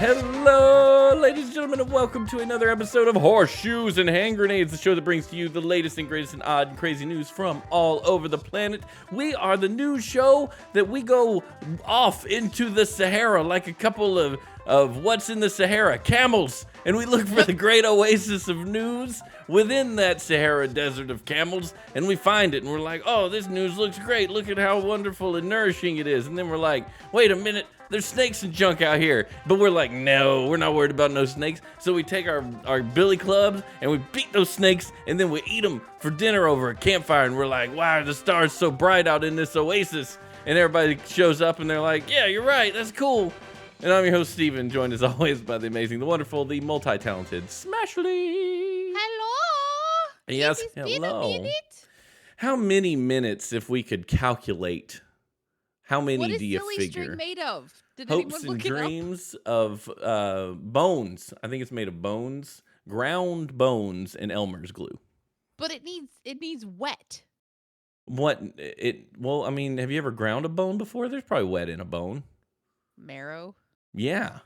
Hello, ladies and gentlemen, and welcome to another episode of Horeshoes and Hand Grenades, the show that brings to you the latest and greatest and odd and crazy news from all over the planet. We are the news show that we go off into the Sahara like a couple of what's in the Sahara, camels, and we look for the great oasis of news within that Sahara desert of camels, and we find it, and we're like, oh, this news looks great. Look at how wonderful and nourishing it is. And then we're like, wait a minute. There's snakes and junk out here. But we're like, no, we're not worried about no snakes. So we take our billy clubs and we beat those snakes and then we eat them for dinner over a campfire. And we're like, wow, the stars so bright out in this oasis. And everybody shows up and they're like, yeah, you're right. That's cool. And I'm your host, Steven, joined as always by the amazing, the wonderful, the multi-talented Smashley. Hello. Yes, hello. How many minutes, if we could calculate, how many do you figure? What is silly string made of? Did Hopes and dreams of bones. I think it's made of bones, ground bones, and Elmer's glue. But it needs wet. What well, I mean, have you ever ground a bone before? There's probably wet in a bone. Marrow. Yeah.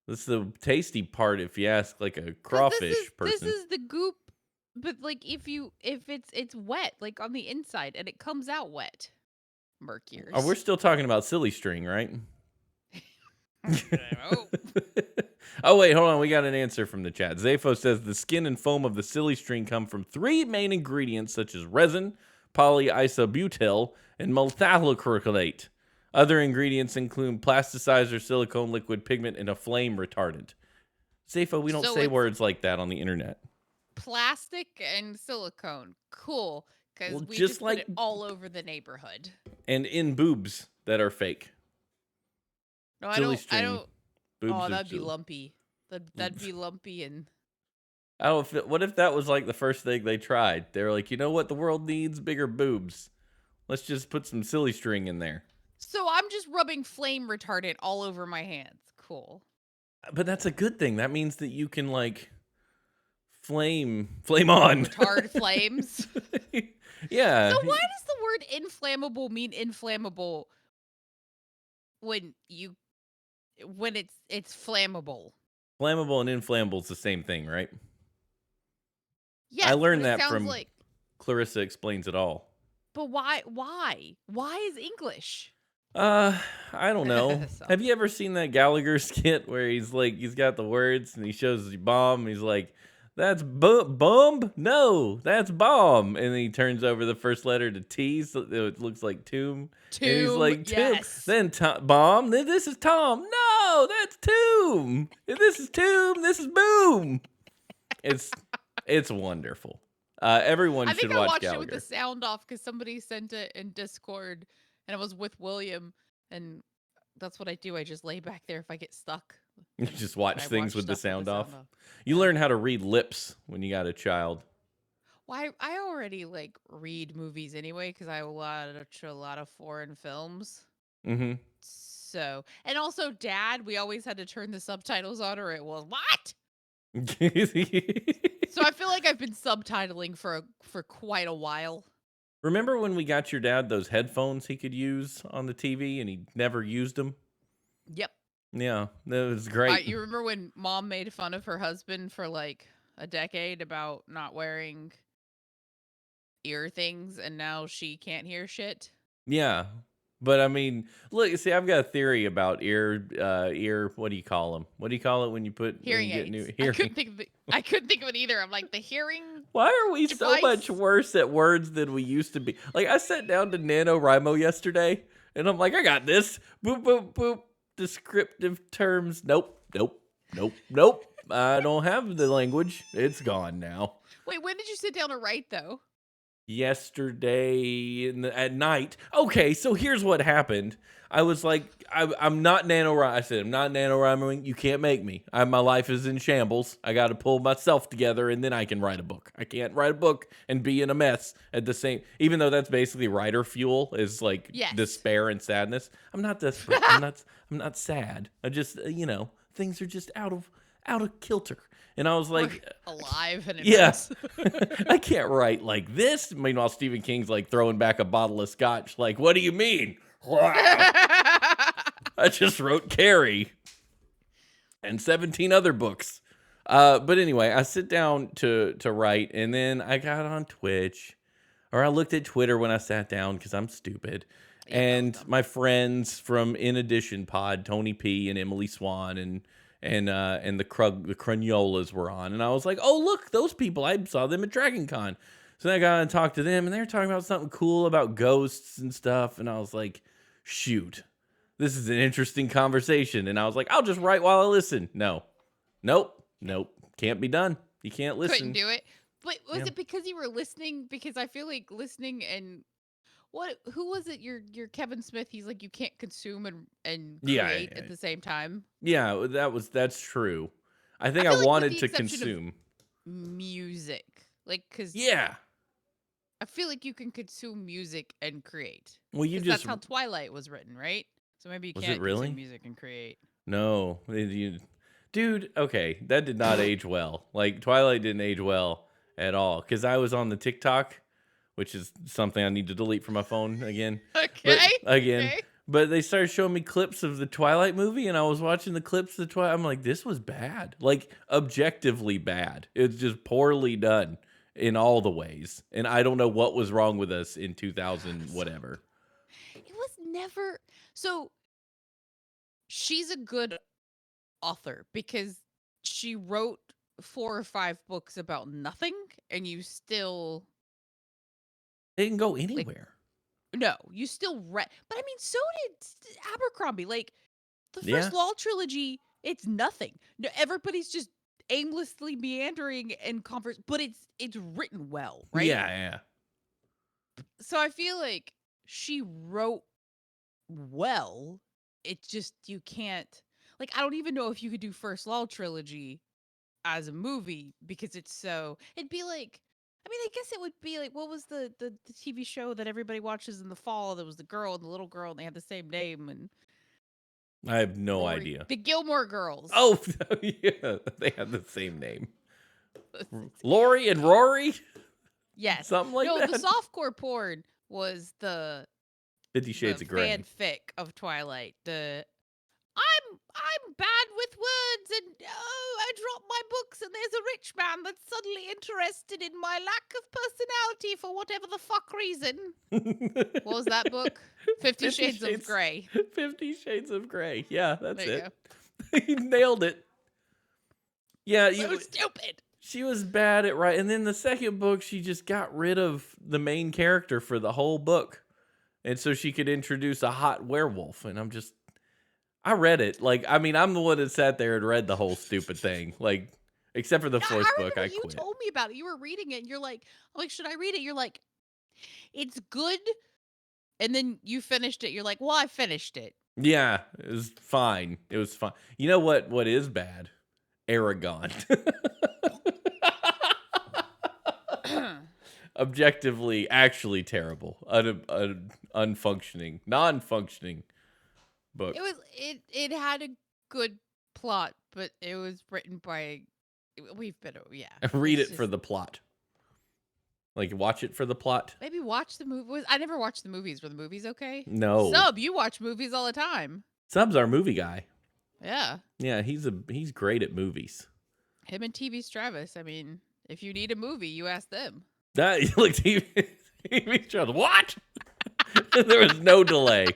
That's the tasty part if you ask like a crawfish person. This is the goop, but like if it's wet, like on the inside and it comes out wet. Murkiers. Oh, we're still talking about silly string, right? Oh, wait, hold on. We got an answer from the chat. Zafo says the skin and foam of the silly string come from three main ingredients such as resin, polyisobutyl, and methacrylate. Other ingredients include plasticizer, silicone liquid pigment, and a flame retardant. Zafo, we don't say words like that on the internet. Plastic and silicone. Cool. Because we just put it all over the neighborhood. And in boobs that are fake. No, silly I don't. Boobs oh, that'd be lumpy. That'd be lumpy and. What if that was like the first thing they tried? They were like, you know what the world needs? Bigger boobs. Let's just put some silly string in there. So I'm just rubbing flame retardant all over my hands. Cool. But that's a good thing. That means that you can like flame on. Retard flames. Yeah. So why does the word inflammable mean inflammable when it's flammable? Flammable and inflammable is the same thing, right? Yeah. I learned that from Clarissa Explains It All. But why? Why is English? I don't know. Have you ever seen that Gallagher skit where he's got the words and he shows the bomb and he's like, that's bomb? No, that's bomb. And then he turns over the first letter to T, so it looks like tomb. Tomb, and he's like, tomb. Yes. Then bomb. Then this is Tom. No, that's tomb. And this is tomb. This is boom. It's wonderful. Everyone should watch Gallagher. I watched it with the sound off because somebody sent it in Discord, and it was with William, and that's what I do. I just lay back there if I get stuck. You just watch things with the sound off. You learn how to read lips when you got a child. Well, I already read movies anyway because I watch a lot of foreign films. Mm-hmm. So, and also, Dad, we always had to turn the subtitles on, or it was what? So I feel like I've been subtitling for quite a while. Remember when we got your dad those headphones he could use on the TV and he never used them? Yep. Yeah, that was great. You remember when Mom made fun of her husband for a decade about not wearing ear things, and now she can't hear shit? Yeah, but I mean, look, see, I've got a theory about ear. What do you call them? What do you call it when you put hearing aids? New hearing? I couldn't think of it either. I'm like, the hearing. Why are we so much worse at words than we used to be? Like, I sat down to NaNoWriMo yesterday, and I'm like, I got this. Boop boop boop. Descriptive terms. Nope. I don't have the language. It's gone now. Wait, when did you sit down to write, though? Yesterday at night. Okay, so here's what happened. I was like, I'm not NaNoWriMo. I said, I'm not NaNoWriMoing. You can't make me. My life is in shambles. I got to pull myself together, and then I can write a book. I can't write a book and be in a mess at the same. Even though that's basically writer fuel, is despair and sadness. I'm not desperate. I'm not sad. I just things are just out of kilter. And I was like, alive and yes, I can't write like this. Meanwhile, Stephen King's throwing back a bottle of scotch. Like, what do you mean? I just wrote Carrie. and 17 other books. But anyway, I sit down to write, and then I got on Twitch, or I looked at Twitter when I sat down because I'm stupid. Yeah, And dumb. my friends from In Addition Pod, Tony P and Emily Swan, and the Crunyolas were on, and I was like, oh look, those people! I saw them at Dragon Con. So then I got on and talked to them, and they were talking about something cool about ghosts and stuff, and I was like, shoot, this is an interesting conversation. And I was like, I'll just write while I listen. Nope, can't be done. You can't listen. Couldn't do it. But was Yeah. it because you were listening? Because I feel like listening and who was it? Your Kevin Smith. He's like, you can't consume and create at the same time. Yeah, that's true. I think I feel like with wanted the to exception of consume. music, like, because Yeah. I feel like you can consume music and create. Well, you 'Cause just that's how Twilight was written, right? So maybe you Was it can't really? consume music and create. No, dude. Okay, that did not age well. Like Twilight didn't age well at all. Because I was on the TikTok, which is something I need to delete from my phone again. Okay. Okay. But they started showing me clips of the Twilight movie, and I was watching the clips of the Twilight. I'm like, this was bad. Like, objectively bad. It's just poorly done in all the ways. And I don't know what was wrong with us in 2000, whatever. It was never. So she's a good author because she wrote 4 or 5 books about nothing, and you still They didn't go like. anywhere. No, you still read. But I mean, so did Abercrombie. Like, the Yeah. first Law trilogy, it's nothing. No, everybody's just aimlessly meandering and converse, but it's written well, right? Yeah. So I feel like she wrote well. It's just you can't, like, I don't even know if you could do First Law trilogy as a movie because it'd be like, I mean, I guess it would be like, what was the TV show that everybody watches in the fall? There was the girl and the little girl, and they had the same name, and I have no idea. The Gilmore Girls. Oh, yeah. They have the same name. Lori and Rory? Yes. Something like that. No, the softcore porn was the 50 Shades of Grey. fanfic of Twilight. I'm bad with words, and I drop my books, and there's a rich man that's suddenly interested in my lack of personality for whatever the fuck reason. What was that book? 50 Shades of Grey. 50 Shades of Grey. Yeah, that's There it. You nailed it. Yeah, So stupid. She was bad at writing. And then the second book, she just got rid of the main character for the whole book. And so she could introduce a hot werewolf. And I read it. Like, I mean, I'm the one that sat there and read the whole stupid thing. Like, except for the fourth book, I quit. You told me about it. You were reading it, and you're like, I'm like, should I read it? You're like, it's good. And then you finished it. You're like, well, I finished it. Yeah, it was fine. It was fine. You know what is bad? Aragon. Objectively, actually terrible. Unfunctioning, non-functioning book. It had a good plot, but it was written by Read it for the plot. Like, watch it for the plot. Maybe watch the movie. I never watched the movies. Were the movies okay? No. Sub, you watch movies all the time. Sub's our movie guy. Yeah. Yeah, he's great at movies. Him and TV Stravis. I mean, if you need a movie, you ask them. That look, TV Stravis. What? There was no delay.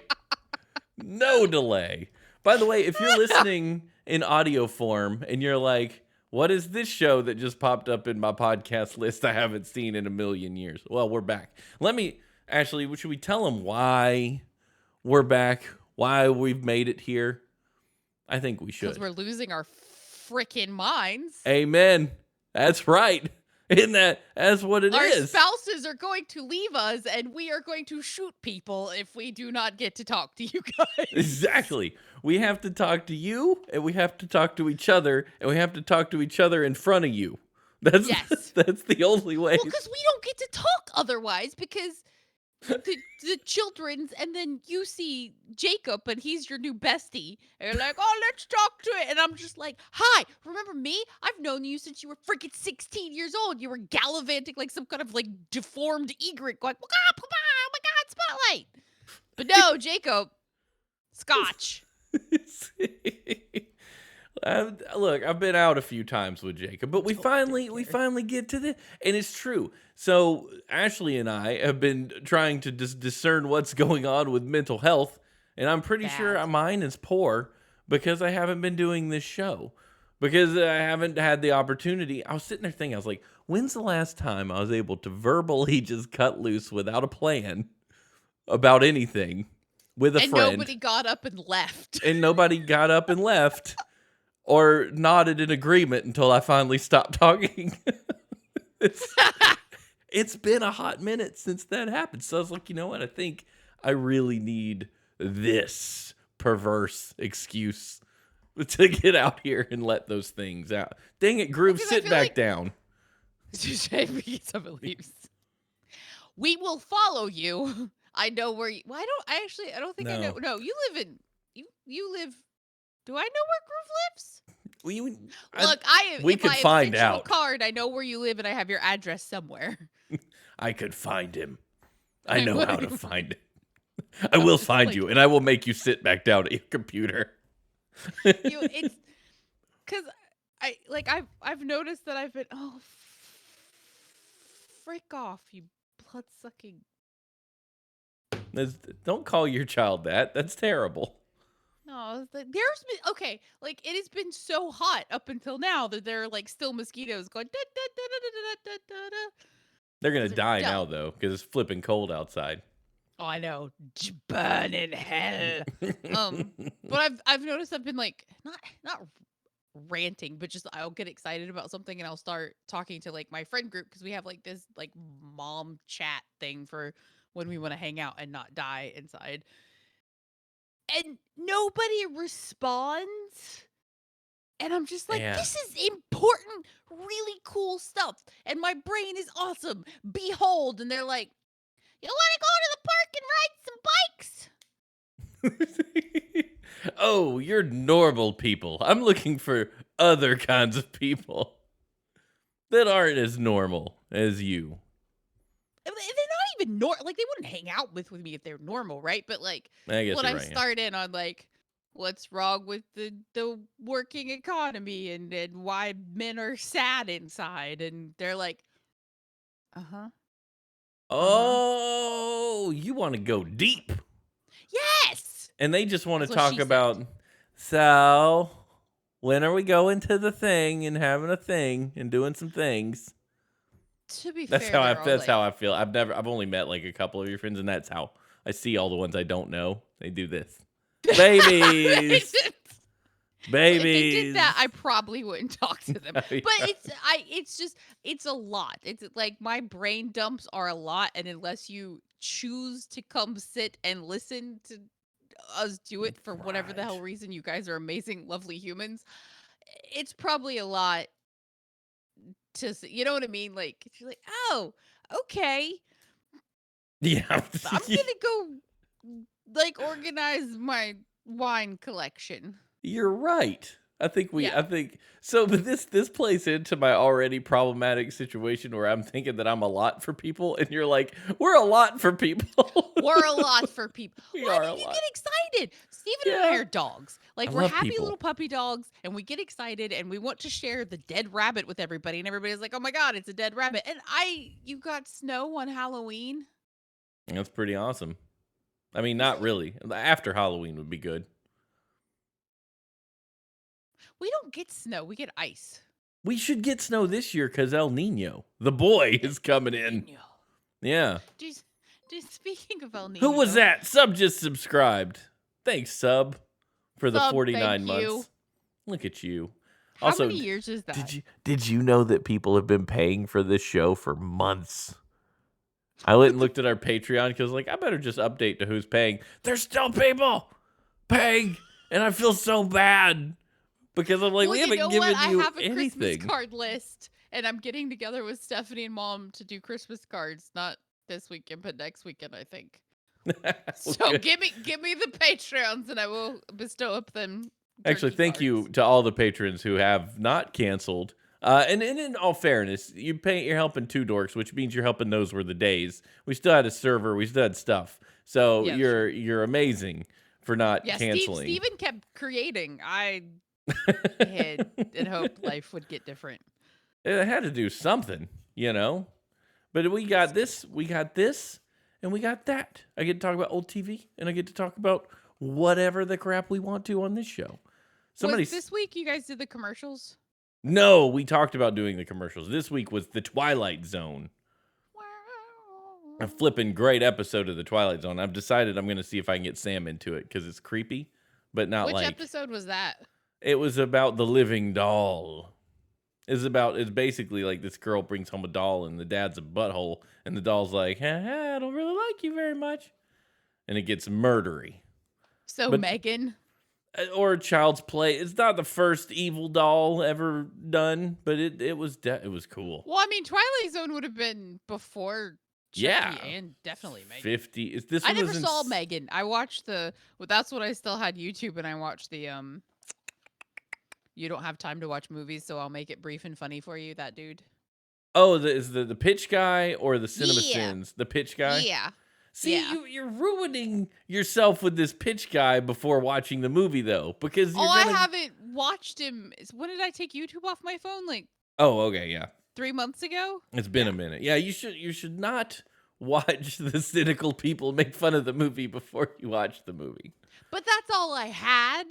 No delay. By the way, if you're listening in audio form and you're like, what is this show that just popped up in my podcast list I haven't seen in a million years? Well, we're back. Should we tell them why we're back? Why we've made it here? I think we should. Because we're losing our freaking minds. Amen. That's right. That's what it is. Our spouses are going to leave us, and we are going to shoot people if we do not get to talk to you guys. Exactly. We have to talk to you, and we have to talk to each other, and we have to talk to each other in front of you. That's the only way. Well, because we don't get to talk otherwise, because the children's, and then you see Jacob, and he's your new bestie, and you're like, oh, let's talk to it, and I'm just like, hi, remember me? I've known you since you were freaking 16 years old. You were gallivanting like some kind of like deformed egret, going, oh my god, spotlight. But no, Jacob, Scotch. Look, I've been out a few times with Jacob, but we finally get to the, and it's true. So Ashley and I have been trying to discern what's going on with mental health, and I'm pretty sure Bad. mine is poor because I haven't been doing this show. Because I haven't had the opportunity. I was sitting there thinking, I was like, when's the last time I was able to verbally just cut loose without a plan about anything with a And friend? nobody got up and left. And nobody got up and left or nodded in agreement until I finally stopped talking. It's been a hot minute since that happened. So I was like, you know what? I think I really need this perverse excuse to get out here and let those things out. Dang it, Groove, Because I sit feel back like- down. We will follow you. I know where you. Well, I don't think I know. No, you live in. You live. Do I know where Groove lives? Look, we if could I have find sent you a out. card, I know where you live, and I have your address somewhere. I could find him. I I know how would. to find him. I will find like- you, and I will make you sit back down at your computer. It's because I've noticed that I've been frick off, you blood sucking. Don't call your child that. That's terrible. No, there's been like it has been so hot up until now that there are like still mosquitoes going. Da, da, da, da, da, da, da, da. They're gonna They're die now dumb. though, because it's flipping cold outside. Oh, I know, burn in hell. But I've noticed I've been like not ranting, but just I'll get excited about something and I'll start talking to like my friend group because we have like this like mom chat thing for when we want to hang out and not die inside. And nobody responds. And I'm just like, Yeah. this is important, really cool stuff. And my brain is awesome. Behold. And they're like, you want to go to the park and ride some bikes? Oh, you're normal people. I'm looking for other kinds of people that aren't as normal as you. They're not even normal. Like, they wouldn't hang out with me if they were normal, right? But, like, I guess when you're I right. start in on, like, what's wrong with the working economy and why men are sad inside. And they're like, uh-huh. Oh, you want to go deep. Yes! And they just want to That's what talk she said. about, so when are we going to the thing and having a thing and doing some things? To be That's fair, how I feel. I've only met like a couple of your friends, and that's how I see all the ones I don't know. They do this. Babies. If they Babies. did that, I probably wouldn't talk to them. Yeah. But it's a lot. It's like my brain dumps are a lot, and unless you choose to come sit and listen to us do it for whatever the hell Right. reason, you guys are amazing, lovely humans. It's probably a lot to you know what I mean? Like if you're like, oh, okay, Yeah. I'm gonna go like organize my wine collection. You're right. I think Yeah. but this plays into my already problematic situation where I'm thinking that I'm a lot for people, and you're like, we're a lot for people. We're a lot for people. We Why are do a you lot. get excited? Steven and I Yeah. are dogs. Like I we're love happy people. little puppy dogs, and we get excited, and we want to share the dead rabbit with everybody, and everybody's like, "Oh my god, it's a dead rabbit!" And you got snow on Halloween. That's pretty awesome. I mean, not really. After Halloween would be good. We don't get snow. We get ice. We should get snow this year because El Nino, the boy, is coming in. Nino. Yeah. Just speaking of El Nino. Who was that? Sub just subscribed. Thanks, Sub, for the Sub, 49 thank you. months. Look at you. How Also, many years is that? did you know that people have been paying for this show for months? I went and looked at our Patreon because, like, I better just update to who's paying. There's still people paying, and I feel so bad because I'm like, Well, we you haven't know given what? I you have a anything. Christmas card list, and I'm getting together with Stephanie and Mom to do Christmas cards. Not this weekend, but next weekend, I think. So Good. give me the Patreons, and I will bestow up them. Actually, turkey thank you cards. to all the patrons who have not canceled. And in all fairness, you're helping two dorks, which means you're helping those were the days. We still had a server, we still had stuff. So Yeah, you're amazing for not Yeah, canceling. Steven kept creating. I and hoped life would get different. It had to do something, you know? But we got this, and we got that. I get to talk about old TV, and I get to talk about whatever the crap we want to on this show. Was this week you guys did the commercials? No, we talked about doing the commercials. This week was The Twilight Zone. A flipping great episode of The Twilight Zone. I've decided I'm going to see if I can get Sam into it because it's creepy, but not Which like... Which episode was that? It was about the living doll. It's basically like this girl brings home a doll and the dad's a butthole and the doll's like, I don't really like you very much. And it gets murdery. So Megan? Or Child's Play. It's not the first evil doll ever done, but it was cool. Well, I mean, Twilight Zone would have been before Chucky and definitely Megan. 50. I never saw Megan. I watched that's what I still had YouTube, and I watched the You Don't Have Time to Watch Movies, so I'll make it brief and funny for you, that dude. Oh, is the pitch guy or the Cinema Sins? The pitch guy? Yeah. See, you're ruining yourself with this pitch guy before watching the movie, though, because I haven't watched him. When did I take YouTube off my phone? Oh, okay, yeah. 3 months ago? It's been a minute. Yeah, you should not watch the cynical people make fun of the movie before you watch the movie. But that's all I had.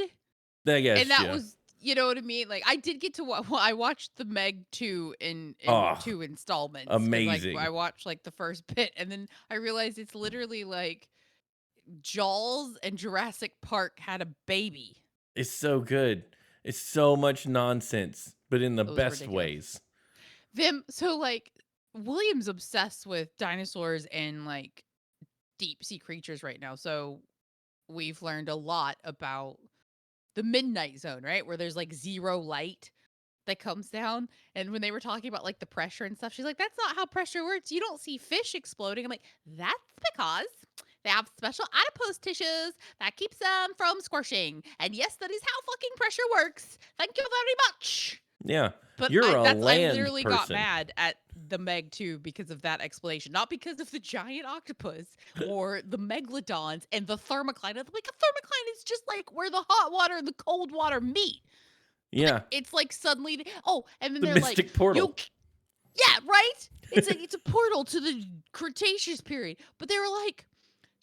I guess, and that was, you know what I mean? I did get to I watched the Meg 2 in 2 installments. Amazing. I watched the first bit, and then I realized it's literally like Jaws and Jurassic Park had a baby. It's so good. It's so much nonsense, but in the best ways. William's obsessed with dinosaurs and deep sea creatures right now. So we've learned a lot about the midnight zone, right? Where there's zero light that comes down. And when they were talking about the pressure and stuff, she's like, that's not how pressure works. You don't see fish exploding. I'm like, that's because they have special adipose tissues that keeps them from squishing. And yes, that is how fucking pressure works. Thank you very much. Yeah. But I literally person. got mad at the Meg 2 because of that explanation. Not because of the giant octopus or the megalodons and the thermocline. A thermocline is just where the hot water and the cold water meet. Yeah. It's suddenly, and then the they're mystic portal. Yeah, right? It's a portal to the Cretaceous period. But they were like,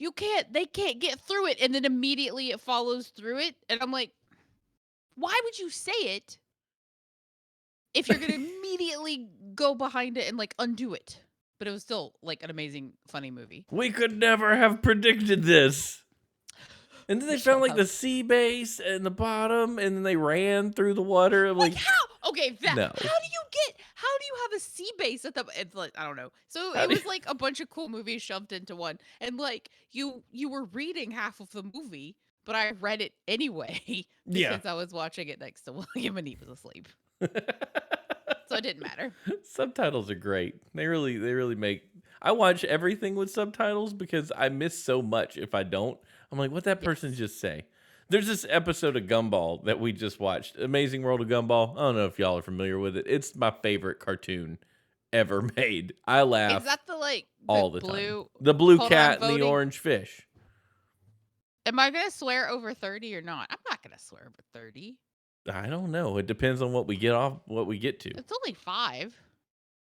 they can't get through it. And then immediately it follows through it. And I'm like, why would you say it if you're going to immediately go behind it and undo it? But it was still an amazing, funny movie. We could never have predicted this. And then they found the sea base and the bottom, and then they ran through the water. How? Okay, no. How do you have a sea base at the? It's I don't know. So it was a bunch of cool movies shoved into one, and you were reading half of the movie, but I read it anyway because I was watching it next to William and he was asleep. So it didn't matter. Subtitles are great. They really make. I watch everything with subtitles because I miss so much if I don't. I'm like, what that person just say? There's this episode of Gumball that we just watched, Amazing World of Gumball. I don't know if y'all are familiar with it. It's my favorite cartoon ever made. I laugh. Is that all the blue, time? The blue cat and the orange fish. Am I gonna swear over 30 or not? I'm not gonna swear over 30. I don't know. It depends on what we get to. It's only 5.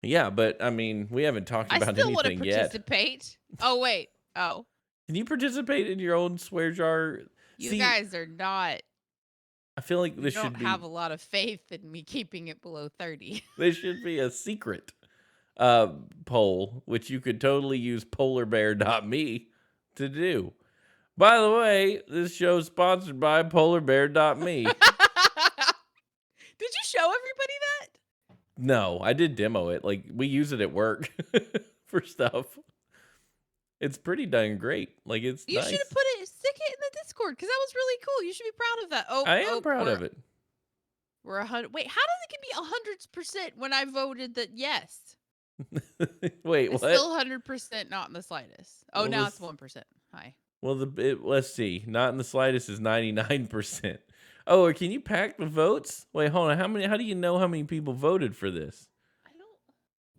Yeah, but I mean, we haven't talked about anything yet. I still want to participate. Oh wait. Oh. Can you participate in your own swear jar? You guys are not. I feel like this should be. Don't have a lot of faith in me keeping it below 30. This should be a secret poll, which you could totally use polarbear.me to do. By the way, this show is sponsored by polarbear.me. Did you show everybody that? No, I did demo it. We use it at work for stuff. It's pretty dang great. It's you nice. should have stick it in the Discord because that was really cool. You should be proud of that. I am proud of it. We're 100. Wait, how does it be 100% when I voted that yes? Wait, it's what? Still 100% not in the slightest. Oh, now it's 1%. Hi. Well, let's see. Not in the slightest is 99%. Oh, can you pack the votes? Wait, hold on. How do you know how many people voted for this? I don't.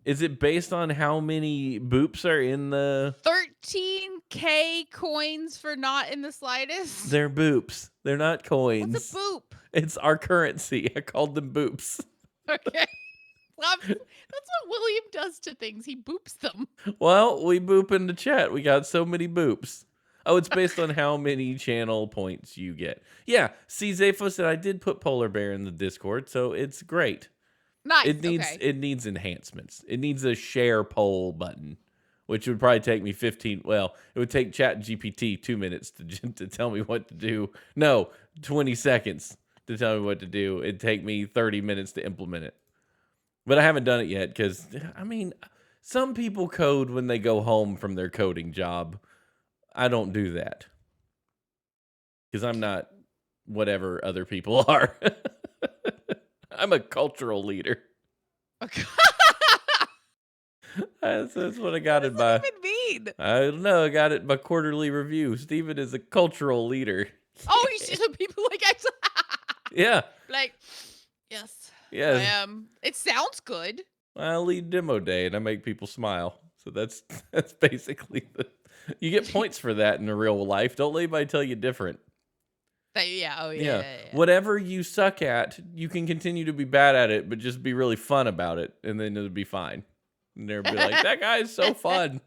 Is it based on how many boops are in the 13 K coins for not in the slightest? They're boops. They're not coins. What's a boop? It's our currency. I called them boops. Okay. That's what William does to things. He boops them. Well, we boop in the chat. We got so many boops. Oh, it's based on how many channel points you get. Yeah, see, Zafo said I did put Polar Bear in the Discord, so it's great. Nice. It needs enhancements. It needs a share poll button, which would probably take me 15. Well, it would take Chat GPT 2 minutes to tell me what to do. No, 20 seconds to tell me what to do. It'd take me 30 minutes to implement it. But I haven't done it yet because, I mean, some people code when they go home from their coding job. I don't do that because I'm not whatever other people are. I'm a cultural leader. Okay. That's what I got in my. What does that even mean? I don't know. I got it in my quarterly review. Steven is a cultural leader. Oh, you see some people like Yeah. like, yes. Yeah. I am. It sounds good. I lead demo day and I make people smile. So that's basically you get points for that in the real life. Don't let anybody tell you different. Yeah. Whatever you suck at, you can continue to be bad at it, but just be really fun about it, and then it'll be fine. And they'll be like, that guy's so fun.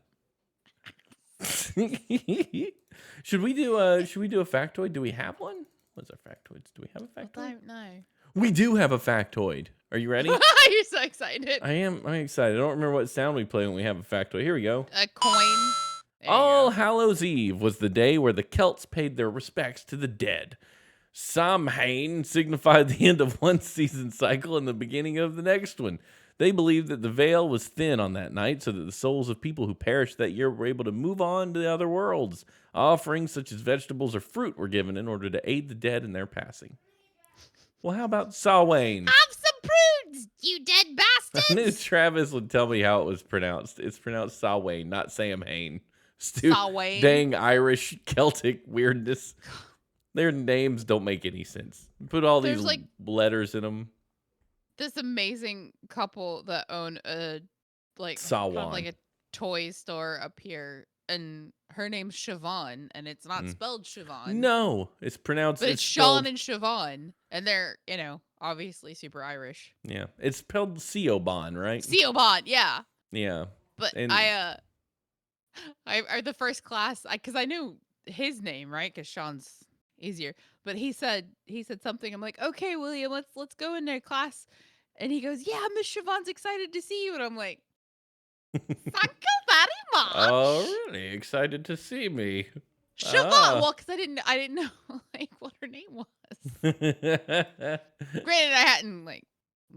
Should we do a factoid? Do we have one? What's our factoids? Do we have a factoid? I don't know. We do have a factoid. Are you ready? You're so excited. I'm excited. I don't remember what sound we play when we have a factoid. Here we go. A coin. All Hallows Eve was the day where the Celts paid their respects to the dead. Samhain signified the end of one season cycle and the beginning of the next one. They believed that the veil was thin on that night so that the souls of people who perished that year were able to move on to the other worlds. Offerings such as vegetables or fruit were given in order to aid the dead in their passing. Well, how about Samhain? Have some prunes, you dead bastards! I knew Travis would tell me how it was pronounced. It's pronounced Samhain, not Samhain. Samhain. Dang Irish Celtic weirdness. Their names don't make any sense. Put all these letters in them. This amazing couple that own a kind of like a toy store up here, and her name's Siobhan, and it's not spelled Siobhan. No, it's pronounced. But it's Sean and Siobhan, and they're obviously super Irish. Yeah, it's spelled Siobhan, right? Siobhan, yeah. Yeah. But I the first class, because I knew his name, right? Because Sean's easier. But he said something. I'm like, okay, William, let's go into class. And he goes, yeah, Miss Siobhan's excited to see you. And I'm like, thank you very much. Oh, really? Excited to see me. Siobhan. Well, because I didn't know what her name was. Granted, I hadn't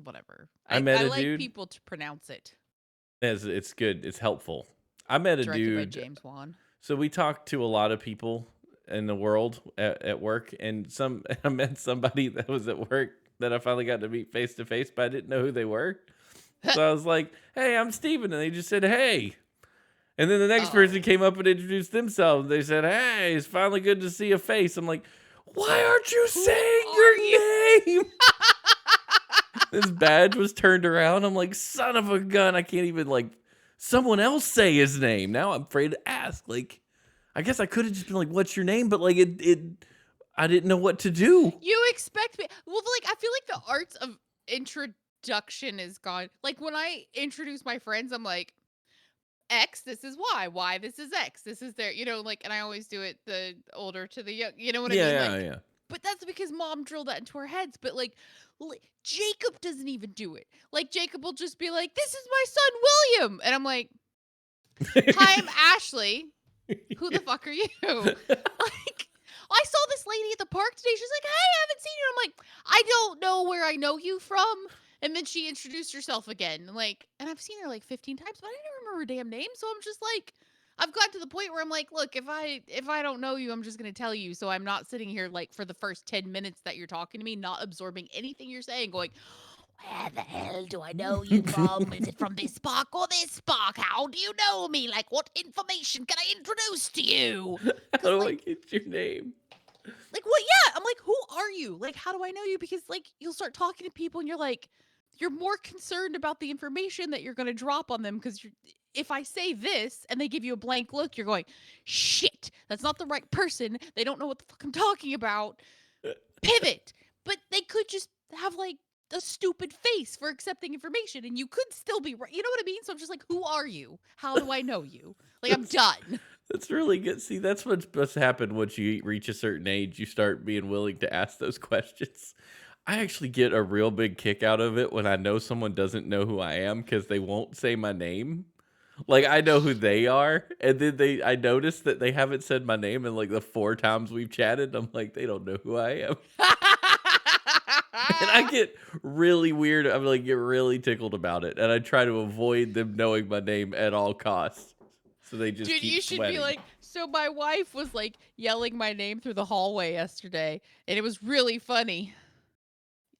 whatever. I like dude. People to pronounce it. It's good. It's helpful. I met a Directed dude. by James Wan. So we talked to a lot of people in the world at work, and I met somebody that was at work that I finally got to meet face to face, but I didn't know who they were. So I was like, "Hey, I'm Steven," and they just said, "Hey." And then the next person came up and introduced themselves. They said, "Hey, it's finally good to see a face." I'm like, "Why aren't you saying your name?" This badge was turned around. I'm like, "Son of a gun! I can't even someone else say his name." Now I'm afraid to ask. I guess I could have just been like, "What's your name?" But I didn't know what to do. You expect me? Well, I feel like the arts of introduction is gone. When I introduce my friends, I'm like, X, this is Y, this is X, this is their, and I always do it the older to the young. You know what I mean? Yeah. But that's because mom drilled that into our heads. But Jacob doesn't even do it. Jacob will just be like, "This is my son William," and I'm like, "Hi, I'm Ashley. Who the fuck are you?" I saw this lady at the park today. She's like, "Hey, I haven't seen you." I'm like, "I don't know where I know you from." And then she introduced herself again. And I've seen her 15 times, but I didn't remember her damn name. So I'm just I've gotten to the point where I'm like, look, if I don't know you, I'm just going to tell you. So I'm not sitting here for the first 10 minutes that you're talking to me, not absorbing anything you're saying, going, "Where the hell do I know you from? Is it from this park or this park? How do you know me? What information can I introduce to you?" How do I get your name? What? Yeah. I'm like, "Who are you? How do I know you?" Because you'll start talking to people and you're more concerned about the information that you're going to drop on them because if I say this and they give you a blank look, you're going, shit, that's not the right person. They don't know what the fuck I'm talking about. Pivot. But they could just have like a stupid face for accepting information and you could still be right. You know what I mean? So I'm just like, who are you? How do I know you? Like, I'm done. That's really good. See, that's what's supposed to happen once you reach a certain age. You start being willing to ask those questions. I actually get a real big kick out of it when I know someone doesn't know who I am because they won't say my name. Like I know who they are, and then I notice that they haven't said my name in like the 4 times we've chatted. I'm like, they don't know who I am. And I get really weird. I'm like, get really tickled about it. And I try to avoid them knowing my name at all costs. So they just Dude, keep you should sweating. be like, so my wife was like yelling my name through the hallway yesterday, and it was really funny.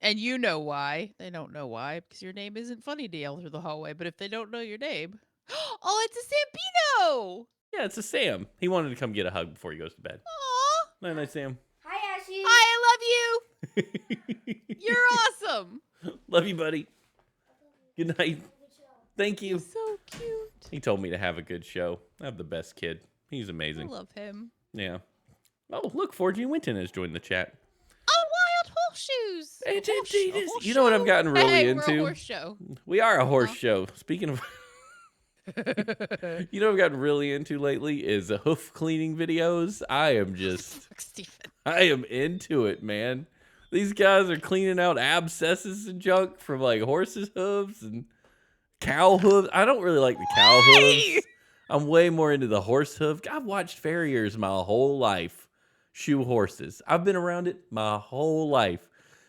And you know why. They don't know why, because your name isn't funny to yell through the hallway. But if they don't know your name, oh, it's a Sampino! Yeah, it's a Sam. He wanted to come get a hug before he goes to bed. Aw! Night night, Sam. Hi, Ashley. Hi, I love you! You're awesome! Love you, buddy. Good night. Thank you. He's so cute. He told me to have a good show. I have the best kid. He's I amazing. love him. Yeah. Oh, look, 4G Winton has joined the chat. Oh, wild horseshoes! It A horse- indeed a is. horse You know what I've show? gotten really Hey, into? We're a horse show. We are a horse Huh? show. Speaking of, you know what I've gotten really into lately is hoof cleaning videos. I am Fuck, Steven. I am into it, man. These guys are cleaning out abscesses and junk from like horses' hooves and cow hooves. I don't really like the cow hooves. I'm way more into the horse hoof. I've watched farriers my whole life shoe horses. I've been around it my whole life.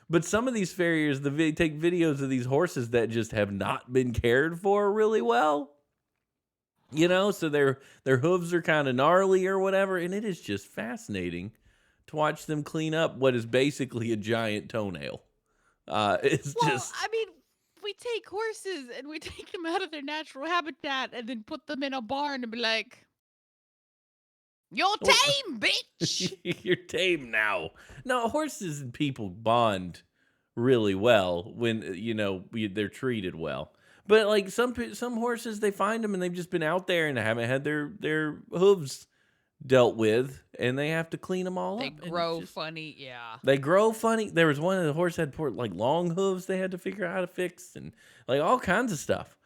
But some of these farriers, take videos of these horses that just have not been cared for really well. You know, so their hooves are kind of gnarly or whatever, and it is just fascinating to watch them clean up what is basically a giant toenail. It's Well, just I mean, we take horses and we take them out of their natural habitat and then put them in a barn and be like, "You're tame, bitch." you're tame now. No, horses and people bond really well when they're treated well. But like some horses, they find them and they've just been out there and haven't had their hooves dealt with, and they have to clean them all They up. and grow it's just- funny, yeah. They grow funny. There was one of the horse had like long hooves they had to figure out how to fix, and like all kinds of stuff.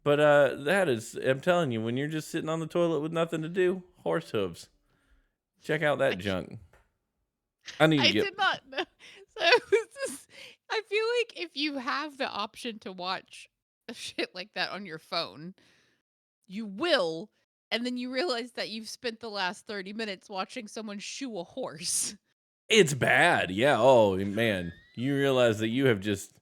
But I'm telling you, when you're just sitting on the toilet with nothing to do, horse hooves. Check out that junk. I need to I get. did not know. So it was just, I feel like if you have the option to watch shit like that on your phone, you will, and then you realize that you've spent the last 30 minutes watching someone shoe a horse. It's bad. Yeah. Oh man, you realize that you have just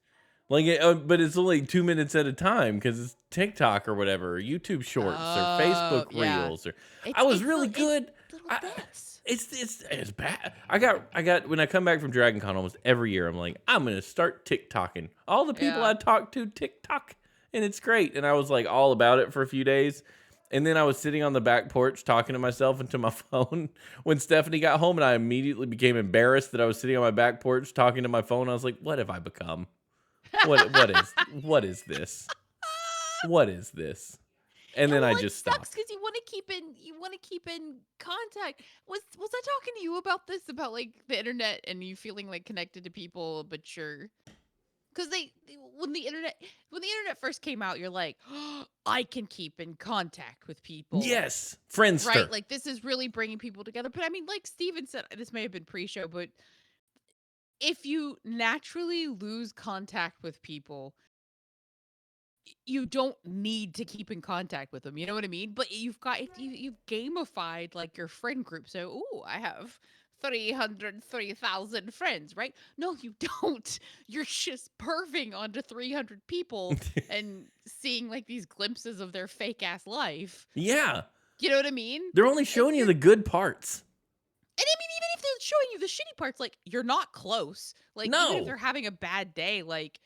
but it's only 2 minutes at a time because it's TikTok or whatever, or YouTube Shorts or Facebook yeah. Reels. Or I was really good. Little I- deaths. It's bad. I got when I come back from Dragon Con almost every year, I'm like, I'm gonna start TikToking. All the people Yeah. I talk to TikTok, and it's great. And I was like all about it for a few days. And then I was sitting on the back porch talking to myself into my phone when Stephanie got home, and I immediately became embarrassed that I was sitting on my back porch talking to my phone. I was like, what have I become? What is this? What is this? And then I just stopped. Because you want to keep in contact. Was I talking to you about this, about like the internet and you feeling like connected to people, but you're, because when the internet first came out, you're like, oh, I can keep in contact with people. Yes, Friendster. Right, like this is really bringing people together. But I mean, like Steven said, this may have been pre-show, but if you naturally lose contact with people, you don't need to keep in contact with them. You know what I mean? But you've gamified like your friend group. So, ooh, I have 303,000 friends, right? No, you don't. You're just perving onto 300 people and seeing like these glimpses of their fake ass life. Yeah. You know what I mean? They're only showing you the good parts. And I mean, even if they're showing you the shitty parts, like you're not close. Like even No. if they're having a bad day, like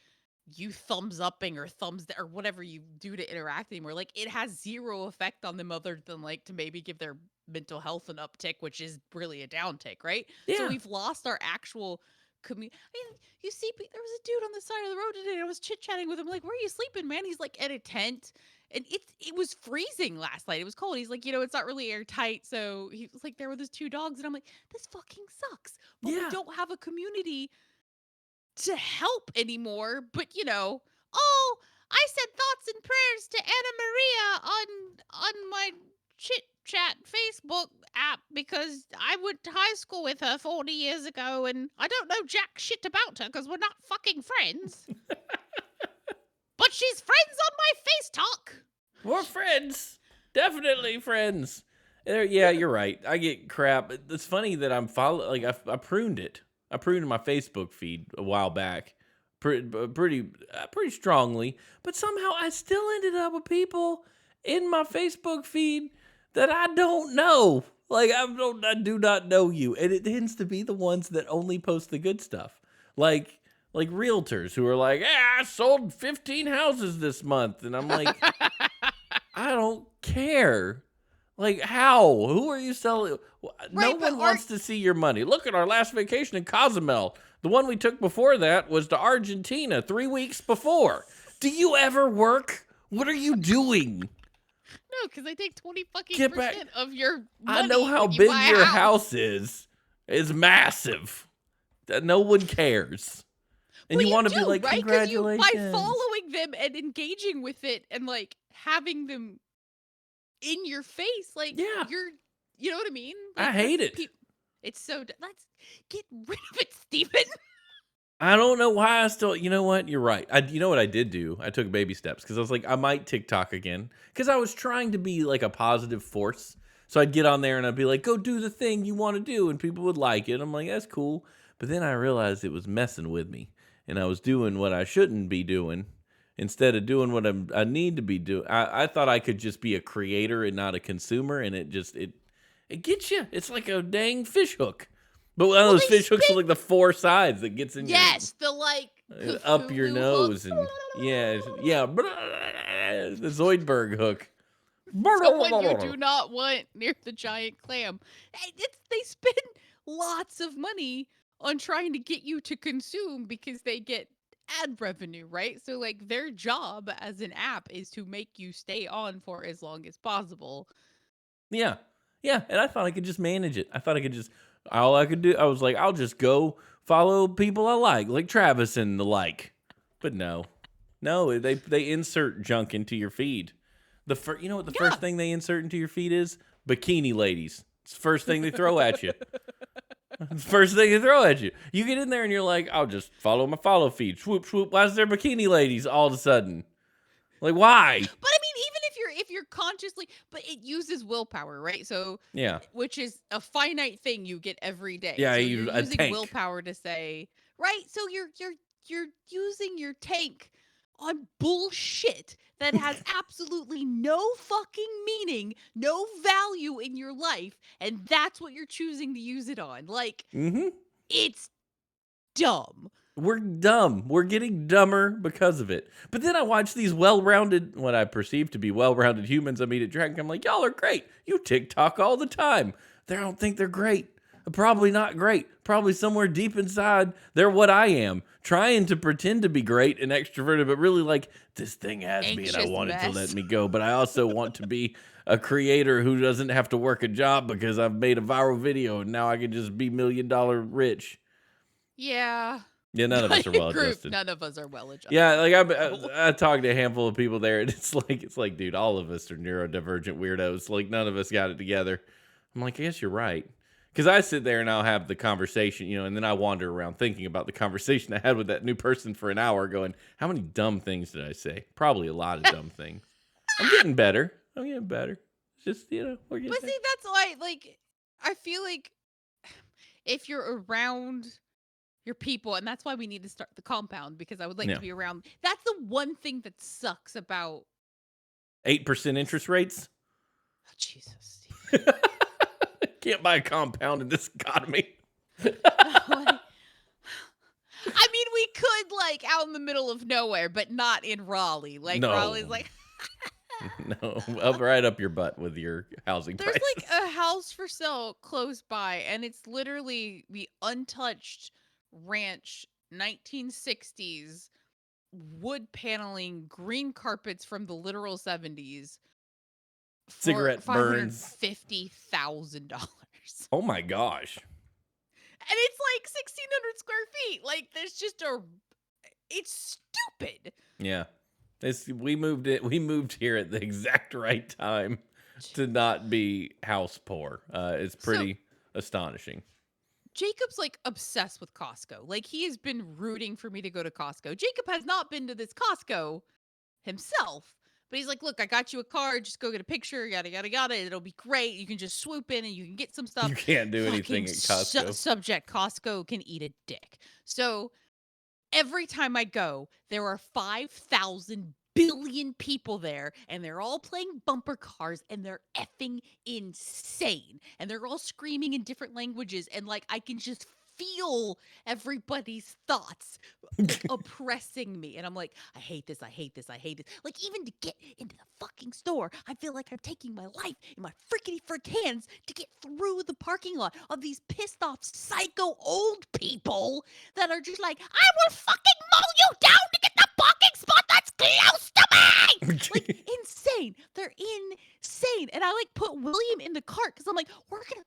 you thumbs upping or or whatever you do to interact anymore, like it has zero effect on them other than like to maybe give their mental health an uptick, which is really a downtick, right? Yeah. So we've lost our actual community. I mean, you see, there was a dude on the side of the road today. I was chit chatting with him, like, "Where are you sleeping, man?" He's like at a tent And it was freezing last night. It was cold. He's like, it's not really airtight. So he was like there with his two dogs. And I'm like, this fucking sucks. But we Yeah. don't have a community to help anymore. But oh, I said thoughts and prayers to Anna Maria on my chit chat Facebook app because I went to high school with her 40 years ago and I don't know jack shit about her because we're not fucking friends. But she's friends on my face talk. We're friends. Definitely friends. Yeah, you're right. I get crap. It's funny that I'm following. Like I pruned it. I pruned my Facebook feed a while back, pretty strongly. But somehow I still ended up with people in my Facebook feed that I don't know. Like I do not know you, and it tends to be the ones that only post the good stuff. Like realtors who are like, I sold 15 houses this month, and I'm like, I don't care. Like, how? Who are you selling? No one wants to see your money. Look at our last vacation in Cozumel. The one we took before that was to Argentina 3 weeks before. Do you ever work? What are you doing? No, because I take 20 fucking percent of your money. I know how big your house is. It's massive. No one cares. And you want to be like, right? Congratulations. By following them and engaging with it and like having them in your face, like you know what I mean? Like, I hate it. It's so, let's get rid of it, Steven. I don't know why I still, you know what? You're right. You know what I did do? I took baby steps because I was like, I might TikTok again because I was trying to be like a positive force. So I'd get on there and I'd be like, go do the thing you want to do. And people would like it. I'm like, that's cool. But then I realized it was messing with me and I was doing what I shouldn't be doing instead of doing what I need to be doing. I thought I could just be a creator and not a consumer. And it gets you. It's like a dang fish hook. But one of those fish hooks with like the four sides that gets in the like up your nose hook. And the Zoidberg hook. Someone you do not want near the giant clam. They spend lots of money on trying to get you to consume because they get ad revenue, right? So like their job as an app is to make you stay on for as long as possible. Yeah. Yeah. And I thought I could just manage it. I thought I could just, all I could do, I was like, I'll just go follow people I like Travis and the like. But no, they insert junk into your feed. You know what the first thing they insert into your feed is? Bikini ladies. It's the first thing they throw at you. First thing they throw at you. You get in there and you're like, I'll just follow my follow feed. Swoop, swoop. Why is there bikini ladies all of a sudden? Like, why? But I mean, even if you're consciously, but it uses willpower, right? So which is a finite thing you get every day. Yeah, so you're using willpower to say, right? So you're using your tank on bullshit that has absolutely no fucking meaning, no value in your life, and that's what you're choosing to use it on. Like, it's dumb. We're dumb. We're getting dumber because of it. But then I watch these well-rounded, what I perceive to be well-rounded humans I meet at Dragon. I'm like, y'all are great. You TikTok all the time. They don't think they're great. Probably not great. Probably somewhere deep inside, they're what I am. Trying to pretend to be great and extroverted, but really like, this thing has me and I want it to let me go. But I also want to be a creator who doesn't have to work a job because I've made a viral video and now I can just be $1 million rich. Yeah. Yeah, none of us are well adjusted. None of us are well adjusted. Yeah, like I talked to a handful of people there, and it's like, dude, all of us are neurodivergent weirdos. Like, none of us got it together. I'm like, I guess you're right. Because I sit there and I'll have the conversation, and then I wander around thinking about the conversation I had with that new person for an hour, going, how many dumb things did I say? Probably a lot of dumb things. I'm getting better. It's just, we're getting But see, that's why, like, I feel like if you're around your people, and that's why we need to start the compound, because I would like to be around. That's the one thing that sucks about 8% interest rates. Oh, Jesus. Can't buy a compound in this economy. I mean, we could, like, out in the middle of nowhere, but not in Raleigh. Like, no. Raleigh's like... No, right up your butt with your housing prices. There's, like, a house for sale close by, and it's literally the untouched ranch 1960s wood paneling, green carpets from the literal 70s for Cigarette burns. $550,000. Oh my gosh. And it's like 1,600 square feet. Like, there's just it's stupid. Yeah. We moved here at the exact right time to not be house poor. It's pretty astonishing. Jacob's like obsessed with Costco. Like, he has been rooting for me to go to Costco. Jacob has not been to this Costco himself, but he's like, look, I got you a card. Just go get a picture. Yada, yada, yada. It'll be great. You can just swoop in and you can get some stuff. You can't do anything Fucking at Costco. Subject, Costco can eat a dick. So every time I go, there are 5,000 billion people there, and they're all playing bumper cars, and they're effing insane. And they're all screaming in different languages, and like I can just feel everybody's thoughts like, oppressing me. And I'm like, I hate this, I hate this, I hate this. Like, even to get into the fucking store, I feel like I'm taking my life in my frickety frick hands to get through the parking lot of these pissed off psycho old people that are just like, I will fucking mow you down to get the parking spot that's close to me. Like, insane. They're insane. And I like put William in the cart because I'm like, we're gonna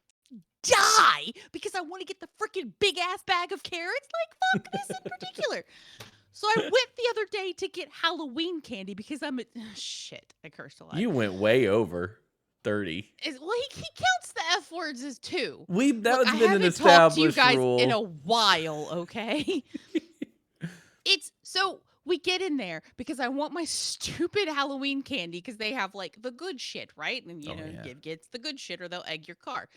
die because I want to get the freaking big ass bag of carrots. Like, fuck this in particular. So I went the other day to get Halloween candy because shit, I cursed a lot. You went way over 30. Well, he counts the F words as 2. That's Look, been an established I haven't talked to you guys rule in a while, okay? So we get in there because I want my stupid Halloween candy because they have like the good shit, right? And gets the good shit or they'll egg your car.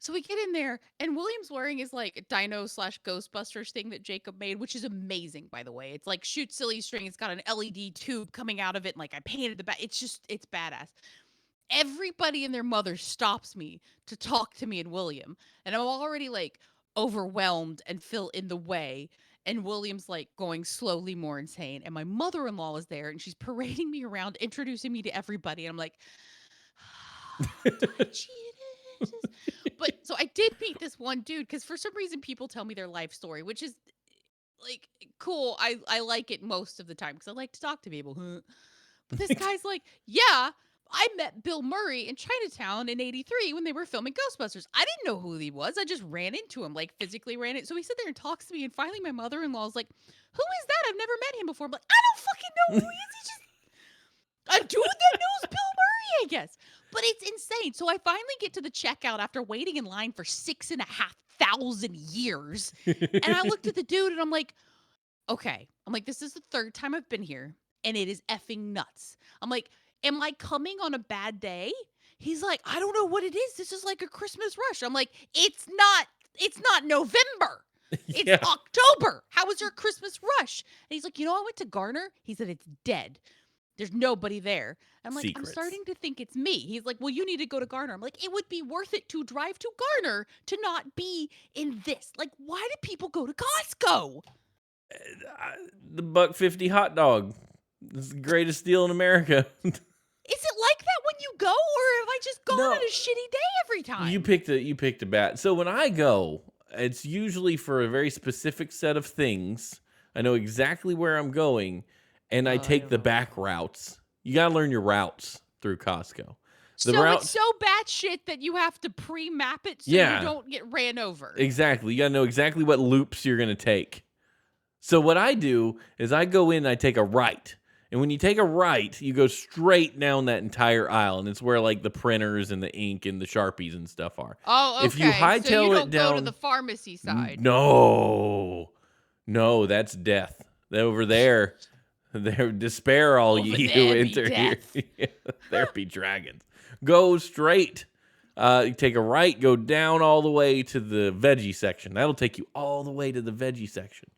So we get in there, and William's wearing his like Dino/Ghostbusters thing that Jacob made, which is amazing, by the way. It's like shoot silly string. It's got an LED tube coming out of it, and like I painted the back. It's badass. Everybody and their mother stops me to talk to me and William, and I'm already like overwhelmed and feel in the way. And William's like going slowly more insane, and my mother-in-law is there, and she's parading me around, introducing me to everybody, and I'm like, But so I did meet this one dude because for some reason people tell me their life story, which is like cool. I like it most of the time because I like to talk to people. But this guy's like, yeah, I met Bill Murray in Chinatown in '83 when they were filming Ghostbusters. I didn't know who he was. I just ran into him, like physically ran it. So he sat there and talks to me, and finally my mother-in-law is like, who is that? I've never met him before. I'm like, I don't fucking know who he is. He's just a dude that knows Bill Murray, I guess. But it's insane. So I finally get to the checkout after waiting in line for 6,500 years. And I looked at the dude and I'm like, okay. I'm like, this is the 3rd time I've been here and it is effing nuts. I'm like, am I coming on a bad day? He's like, I don't know what it is. This is like a Christmas rush. I'm like, it's not November. It's October. How was your Christmas rush? And he's like, I went to Garner. He said, it's dead. There's nobody there. I'm like, Secrets. I'm starting to think it's me. He's like, well, you need to go to Garner. I'm like, it would be worth it to drive to Garner to not be in this. Like, why do people go to Costco? The $1.50 hot dog. It's the greatest deal in America. Is it like that when you go, or have I just gone on a shitty day every time? You picked a bat. So when I go, it's usually for a very specific set of things. I know exactly where I'm going. And I take the back routes. You got to learn your routes through Costco. It's so batshit that you have to pre-map it so you don't get ran over. Exactly. You got to know exactly what loops you're going to take. So what I do is I go in and I take a right. And when you take a right, you go straight down that entire aisle. And it's where like the printers and the ink and the Sharpies and stuff are. Oh, okay. If you hightail so you don't it down, go to the pharmacy side. No, that's death. Over there. There despair all ye who enter here. There be dragons. Go straight. You take a right, go down all the way to the veggie section. That'll take you all the way to the veggie section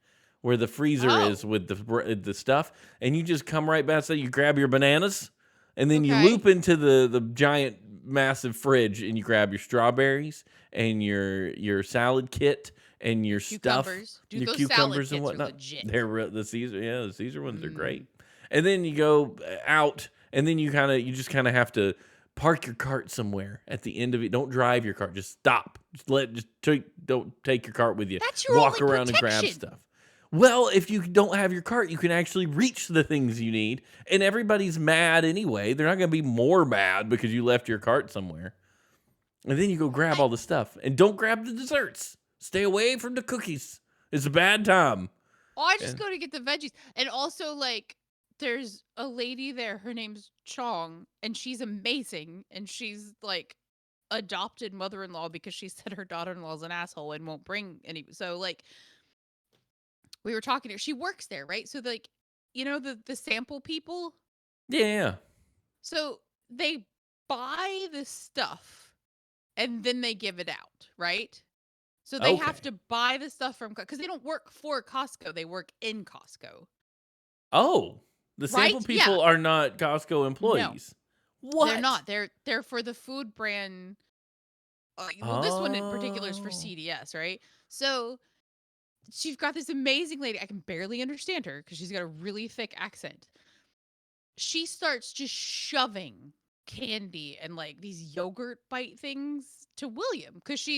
where the freezer is with the stuff. And you just come right back. So you grab your bananas and then you loop into the giant massive fridge and you grab your strawberries and your salad kit. And your cucumbers. stuff, your cucumbers and whatnot. They're the Caesar ones are great. And then you go out, and then you just have to park your cart somewhere at the end of it. Don't drive your cart. Just stop. Don't take your cart with you. That's your Walk only around protection. and grab stuff. Well, if you don't have your cart, you can actually reach the things you need, and everybody's mad anyway. They're not going to be more mad because you left your cart somewhere. And then you go grab all the stuff, and don't grab the desserts. Stay away from the cookies. It's a bad time. Oh, I just go to get the veggies. And also, like, there's a lady there. Her name's Chong, and she's amazing. And she's, like, adopted mother-in-law because she said her daughter-in-law is an asshole and won't bring any. So, like, we were talking to her. She works there, right? So, like, you know, the sample people? Yeah. So they buy the stuff and then they give it out, right? So they have to buy the stuff from, because they don't work for Costco, they work in Costco. Oh, the sample people are not Costco employees. No, what? They're not. They're for the food brand. Well, this one in particular is for CDS, right? So she's got this amazing lady. I can barely understand her because she's got a really thick accent. She starts just shoving candy and like these yogurt bite things to William because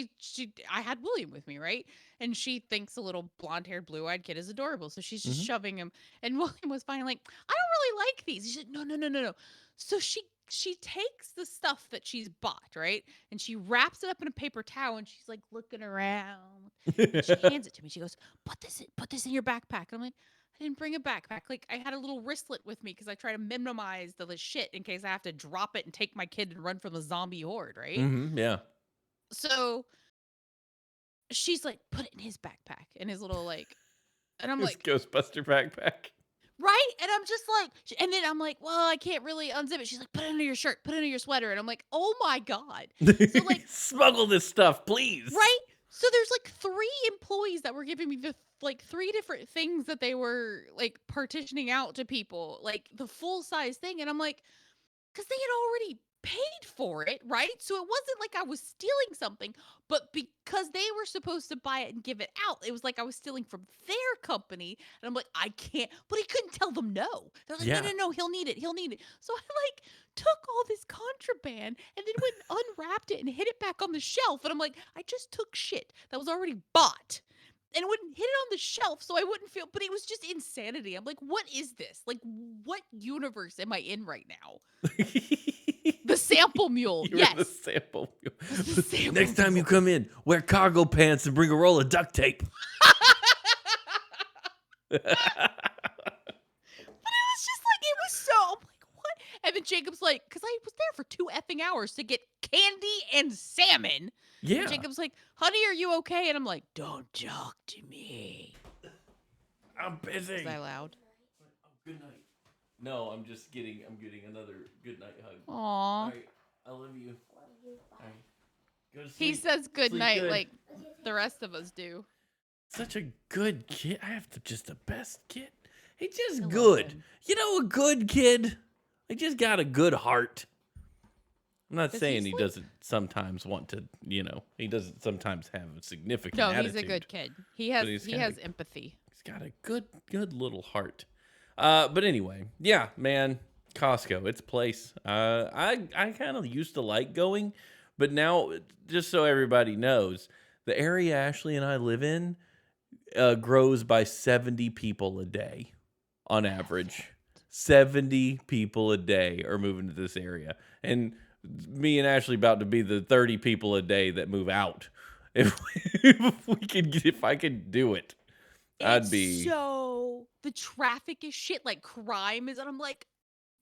I had William with me, right? And she thinks a little blonde-haired, blue-eyed kid is adorable, so she's just shoving him. And William was finally like, "I don't really like these." He said, "No, no, no, no, no." So she takes the stuff that she's bought, right? And she wraps it up in a paper towel and she's like looking around. And she hands it to me. She goes, put this in your backpack. And I'm like, I didn't bring a backpack. Like, I had a little wristlet with me because I try to minimize the shit in case I have to drop it and take my kid and run from the zombie horde, right? Yeah. So she's like, put it in his backpack, in his little and I'm his like, Ghostbuster backpack. right? And I'm just like, and then I'm like, well, I can't really unzip it. She's like, put it under your shirt, put it under your sweater. And I'm like, oh my God. So like, smuggle this stuff, please. right? So there's like 3 employees that were giving me the 3 different things that they were like partitioning out to people, like the full size thing. And I'm like, because they had already paid for it, right? So it wasn't like I was stealing something, but because they were supposed to buy it and give it out, it was like I was stealing from their company. And I'm like, I can't, but he couldn't tell them no. They're like, no, he'll need it. He'll need it. So I like took all this contraband and then went and unwrapped it and hid it back on the shelf. And I'm like, I just took shit that was already bought and wouldn't hit it on the shelf so I wouldn't feel, but it was just insanity. I'm like, what is this? Like, what universe am I in right now? The sample mule. Yes. The sample mule. Next time you come in, wear cargo pants and bring a roll of duct tape. But it was just like, it was so, I'm like, what? And then Jacob's like, because I was there for 2 effing hours to get candy and salmon. Yeah. And Jacob's like, honey, are you okay? And I'm like, don't talk to me. I'm busy. Is that loud? Oh, good night. No, I'm getting another good night hug. Aww. All right, I love you. All right. Go to sleep. He says good night good. like the rest of us do. Such a good kid. I have just the best kid. He's just good. You know, a good kid. He just got a good heart. I'm not saying he doesn't sometimes want to, he doesn't sometimes have a significant attitude. No, he's a good kid. He has empathy. He's got a good little heart. But anyway, yeah, man, Costco, it's a place. I kind of used to like going, but now, just so everybody knows, the area Ashley and I live in grows by 70 people a day on average. 70 people a day are moving to this area. And me and Ashley about to be the 30 people a day that move out. If I could do it, I'd be. So the traffic is shit, like crime is, and I'm like,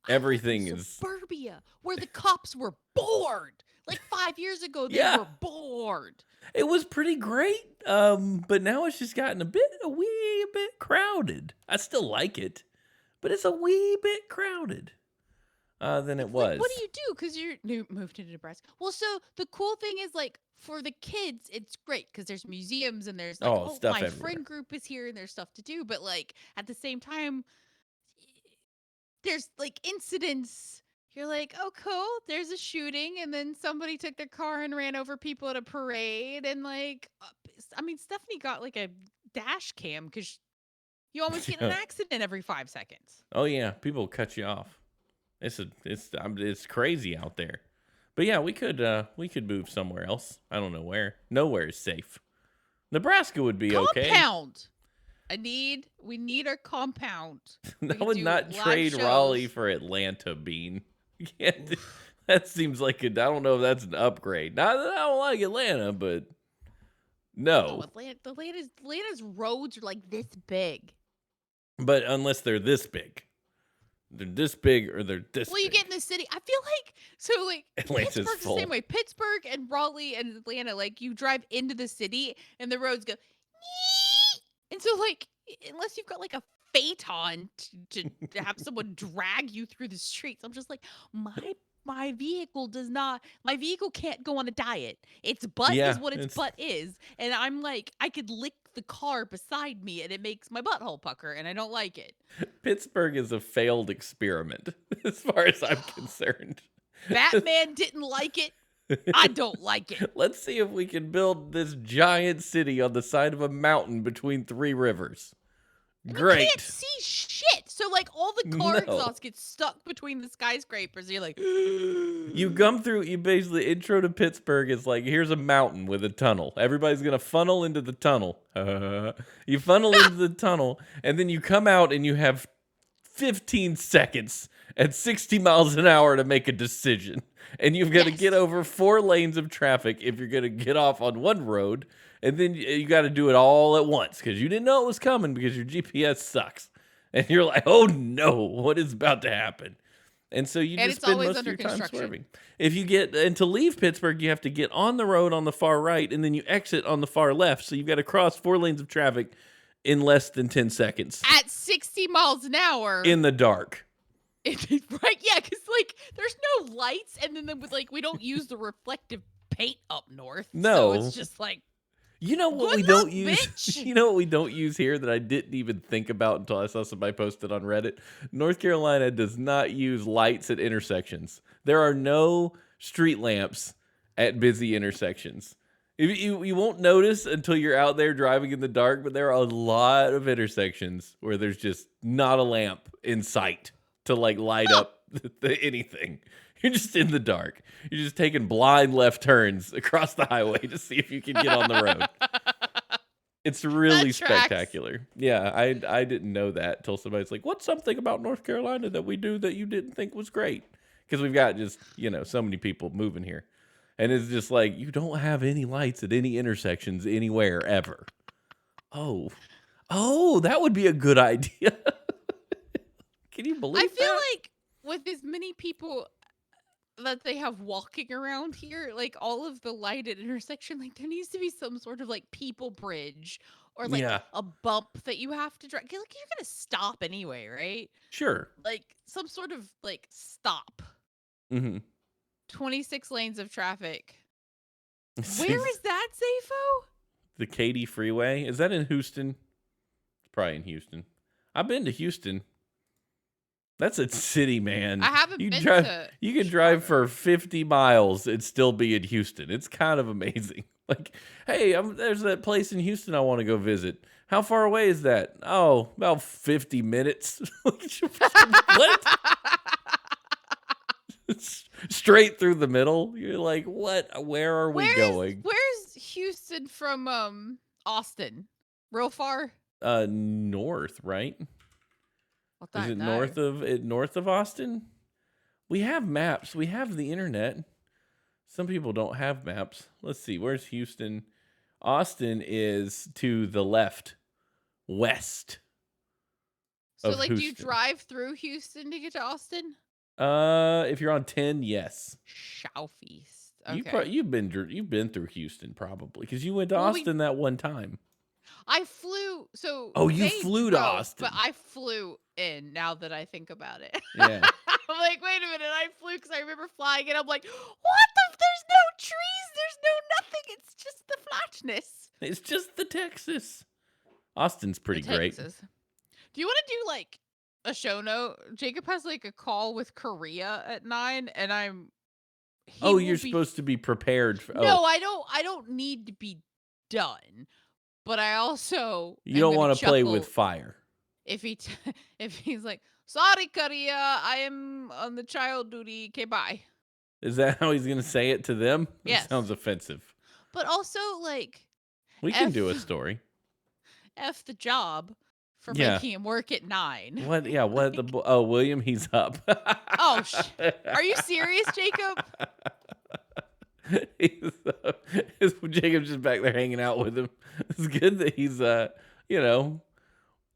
everything is suburbia where the cops were bored. Like 5 years ago, they were bored. It was pretty great, but now it's just gotten a wee bit crowded. I still like it, but it's a wee bit crowded than it was. Like, what do you do? Because you moved to Nebraska. Well, so the cool thing is, like, for the kids, it's great because there's museums and there's like, stuff my everywhere. friend group is here and there's stuff to do. But like at the same time, there's like incidents. You're like, oh, cool. There's a shooting, and then somebody took their car and ran over people at a parade, and like, I mean, Stephanie got like a dash cam because you almost get in an accident every 5 seconds. Oh yeah, people cut you off. It's crazy out there. But yeah, we could move somewhere else. I don't know where. Nowhere is safe. Nebraska would be okay. Compound. We need our compound. I would not trade Raleigh for Atlanta, Bean. You can't. That seems like I don't know if that's an upgrade. Not that I don't like Atlanta, but no. Atlanta's roads are like this big. But unless they're this big. They're this big or they're this big. Well, you get in the city. I feel like Atlanta's Pittsburgh's full. the same way. Pittsburgh and Raleigh and Atlanta, like you drive into the city and the roads go, and so like unless you've got like a phaeton to have someone drag you through the streets, I'm just like my vehicle can't go on a diet. Its butt is what its butt is. And I'm like, I could lick the car beside me and it makes my butthole pucker and I don't like it. Pittsburgh is a failed experiment as far as I'm concerned. Batman didn't like it. I don't like it. Let's see if we can build this giant city on the side of a mountain between 3 rivers. Great. You can't see shit. So like all the car exhaust gets stuck between the skyscrapers. And you're like, you basically intro to Pittsburgh is like, here's a mountain with a tunnel. Everybody's going to funnel into the tunnel. You funnel into the tunnel and then you come out and you have 15 seconds at 60 miles an hour to make a decision. And you've got to get over 4 lanes of traffic if you're going to get off on one road. And then you got to do it all at once because you didn't know it was coming because your GPS sucks. And you're like, oh no, what is about to happen? And so you just spend most of your time swerving. If you and to leave Pittsburgh, you have to get on the road on the far right and then you exit on the far left. So you've got to cross 4 lanes of traffic in less than 10 seconds. At 60 miles an hour. In the dark. Right? Yeah, because like there's no lights and then we don't use the reflective paint up north. No. So it's just like, you know what we don't use? You know what we don't use here that I didn't even think about until I saw somebody post it on Reddit? North Carolina does not use lights at intersections. There are no street lamps at busy intersections. You won't notice until you're out there driving in the dark, but there are a lot of intersections where there's just not a lamp in sight to like light up anything. You're just in the dark. You're just taking blind left turns across the highway to see if you can get on the road. It's really spectacular. Yeah, I didn't know that till somebody's like, what's something about North Carolina that we do that you didn't think was great? Because we've got just, so many people moving here. And it's just like, you don't have any lights at any intersections anywhere ever. Oh, that would be a good idea. Can you believe that? I feel like with as many people that they have walking around here, like all of the lighted intersection, like there needs to be some sort of like people bridge or like a bump that you have to drive. Like you're gonna stop anyway, right? Sure. Like some sort of like stop. Mm-hmm. 26 lanes of traffic. Where is that, Zafo? The Katy Freeway. Is that in Houston? It's probably in Houston. I've been to Houston. That's a city, man. I haven't been to. You can drive for 50 miles and still be in Houston. It's kind of amazing. Like, hey, there's that place in Houston I want to go visit. How far away is that? Oh, about 50 minutes. What? Straight through the middle. You're like, what? Where are we going? Where's Houston from Austin? Real far? North, right? Is it north of Austin? We have maps. We have the internet. Some people don't have maps. Let's see. Where's Houston? Austin is to the left, west. So, like, do you drive through Houston to get to Austin? If you're on 10, yes. Southeast. Okay. You've been through Houston probably because you went to Austin that one time. I flew. So you flew to Austin, but I flew in. Now that I think about it, yeah. I'm like, wait a minute. I flew because I remember flying, and I'm like, what the? There's no trees. There's no nothing. It's just the flatness. It's just the Texas. Austin's pretty great. Do you want to do like a show note? Jacob has like a call with Korea at 9, and you're supposed to be prepared. No, I don't need to be done. But I also you don't want to play with fire. If he's like, sorry, Korea, I am on the child duty. Okay, bye. Is that how he's gonna say it to them? Yes. That sounds offensive. But also, like, we can do a story. F the job for Yeah. making him work at 9. What? Yeah. What? William, he's up. Oh, are you serious, Jacob? He's, Jacob's just back there hanging out with him. It's good that he's, at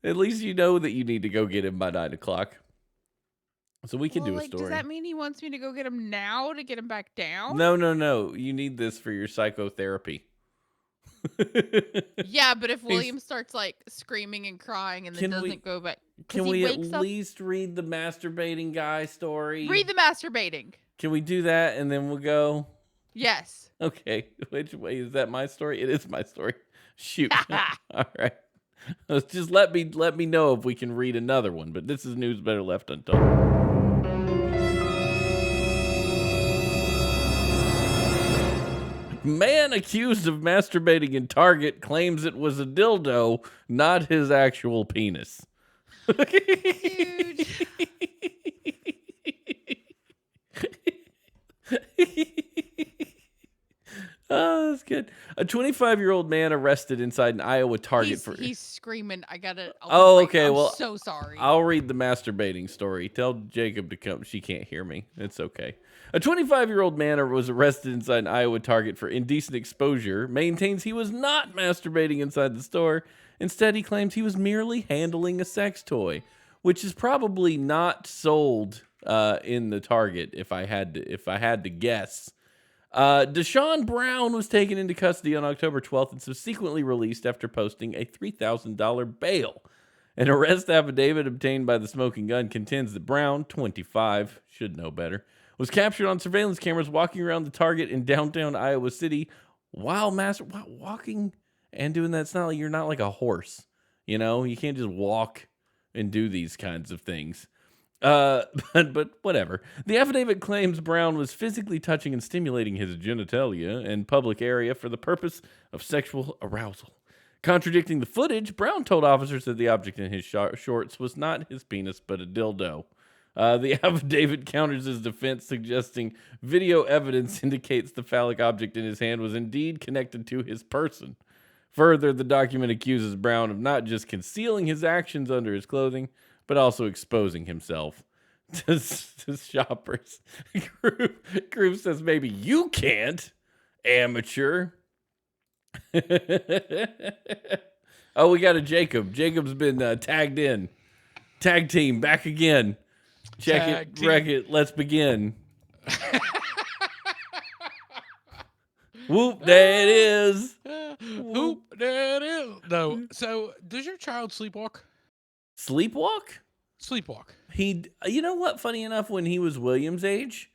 least you know that you need to go get him by 9:00. So we can do a story. Does that mean he wants me to go get him now to get him back down? No. You need this for your psychotherapy. Yeah, but if William starts like screaming and crying and then doesn't go back, can we at least read the masturbating guy story? Read the masturbating. Can we do that and then we'll go? Yes. Okay. Which way is that? My story? It is my story. Shoot. All right. Just let me know if we can read another one. But this is news better left untold. Man accused of masturbating in Target claims it was a dildo, not his actual penis. Dude. Oh, that's good. A 25-year-old man arrested inside an Iowa Target He's screaming. I gotta. Oh, okay. I'm well, so sorry. I'll read the masturbating story. Tell Jacob to come. She can't hear me. It's okay. A 25-year-old man was arrested inside an Iowa Target for indecent exposure. Maintains he was not masturbating inside the store. Instead, he claims he was merely handling a sex toy, which is probably not sold in the Target. If I had to guess. Deshaun Brown was taken into custody on October 12th and subsequently released after posting a $3,000 bail. An arrest affidavit obtained by the Smoking Gun contends that Brown, 25, should know better, was captured on surveillance cameras walking around the Target in downtown Iowa City while walking and doing that. It's not like you're not like a horse, you know? You can't just walk and do these kinds of things. But whatever. The affidavit claims Brown was physically touching and stimulating his genitalia in public area for the purpose of sexual arousal. Contradicting the footage, Brown told officers that the object in his shorts was not his penis, but a dildo. The affidavit counters his defense, suggesting video evidence indicates the phallic object in his hand was indeed connected to his person. Further, the document accuses Brown of not just concealing his actions under his clothing, but also exposing himself to shoppers. Group says maybe you can't, amateur. Oh, we got a Jacob. Jacob's been tagged in. Tag team, back again. Check it, wreck it, let's begin. Whoop, there it is. Whoop, there it is. No, so does your child sleepwalk? Sleepwalk? Sleepwalk. You know what? Funny enough, when he was William's age,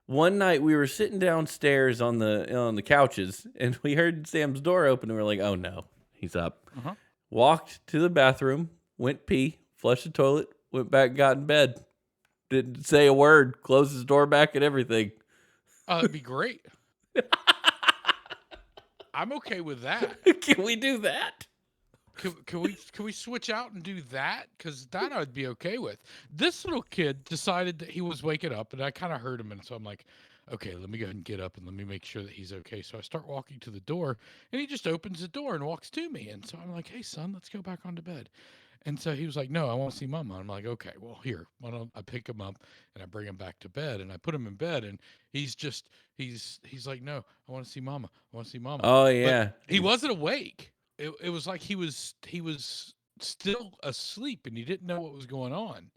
one night we were sitting downstairs on the couches, and we heard Sam's door open, and we were like, "Oh no, he's up." Uh-huh. Walked to the bathroom, went pee, flushed the toilet, went back, got in bed. Didn't say a word. Closed his door back and everything. It'd be great. I'm okay with that. Can we do that? Can we switch out and do that? Because that I'd be okay with. This little kid decided that he was waking up, and I kind of heard him, and so I'm like, okay, let me go ahead and get up and let me make sure that he's okay. So I start walking to the door, and he just opens the door and walks to me. And so I'm like, hey, son, let's go back onto bed. And so he was like, no, I want to see Mama. I'm like, okay, well, here. Why don't I pick him up and I bring him back to bed, and I put him in bed, and he's like, no, I want to see Mama. I want to see Mama. Oh, yeah. But he wasn't awake. It was like he was still asleep, and he didn't know what was going on.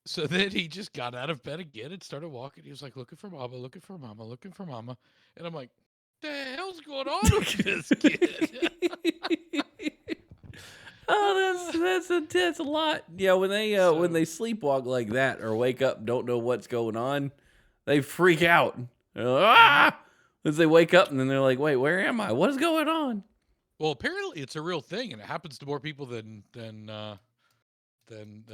So then he just got out of bed again and started walking. He was like, looking for Mama, looking for Mama, looking for Mama. And I'm like, the hell's going on with this kid? Oh, that's a lot. Yeah, when they sleepwalk like that or wake up and don't know what's going on, they freak out. As they wake up and then they're like, wait, where am I? What is going on? Well, apparently it's a real thing, and it happens to more people than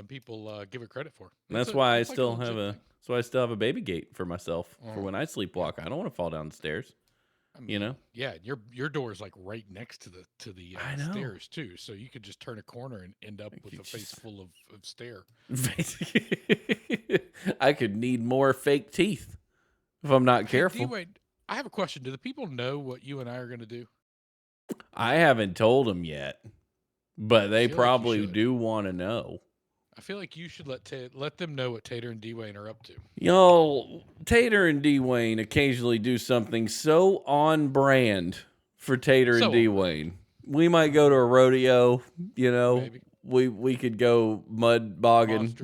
people give it credit for. That's why I still have a baby gate for myself for when I sleepwalk. I don't want to fall down the stairs. I mean, you know? Yeah, your door is like right next to the stairs too, so you could just turn a corner and end up with a face full of stair. I could need more fake teeth if I'm not careful. Anyway, I have a question. Do the people know what you and I are going to do? I haven't told them yet. but they feel like you probably should. do want to know. I feel like you should let them know what Tater and Dwayne are up to. Y'all, Tater and Dwayne occasionally do something so on brand for Tater and So on Dwayne. We might go to a rodeo, you know. Maybe. We could go mud bogging,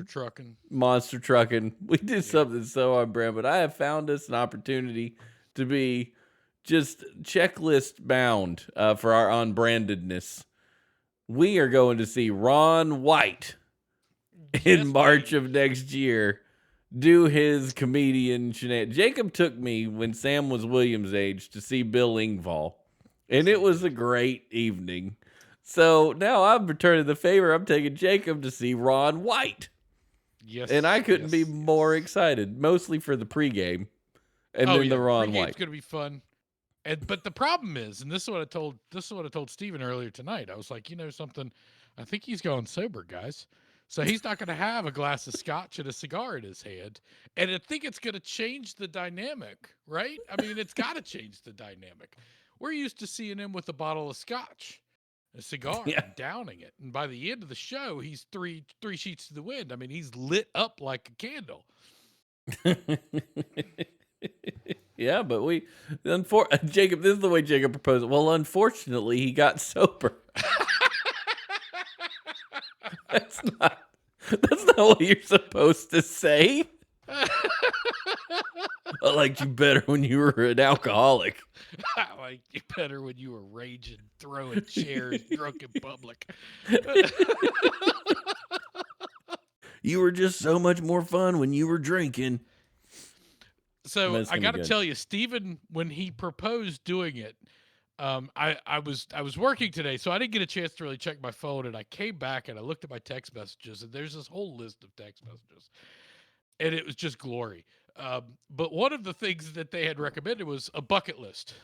Monster trucking. We did something so on brand, but I have found us an opportunity to be just checklist bound for our unbrandedness. We are going to see Ron White in March of next year do his comedian shenanigans. Jacob took me when Sam was Williams' age to see Bill Engvall, and it was a great evening. So now I'm returning the favor. I'm taking Jacob to see Ron White. Yes. And I couldn't be more excited, mostly for the pregame and then the Ron White. Pregame's going to be fun. But the problem is, and this is what I told Steven earlier tonight. I was like, you know something, I think he's going sober, guys. So he's not going to have a glass of scotch and a cigar in his hand. And I think it's going to change the dynamic, right? I mean, it's got to change the dynamic. We're used to seeing him with a bottle of scotch, a cigar, and downing it. And by the end of the show, he's three sheets to the wind. I mean, he's lit up like a candle. Yeah, but Jacob, this is the way Jacob proposed it. Well, unfortunately, he got sober. That's not what you're supposed to say. I liked you better when you were an alcoholic. I liked you better when you were raging, throwing chairs drunk in public. You were just so much more fun when you were drinking. So I got to tell you, Steven, when he proposed doing it, I was working today, so I didn't get a chance to really check my phone, and I came back and I looked at my text messages, and there's this whole list of text messages, and it was just glory. But one of the things that they had recommended was a bucket list.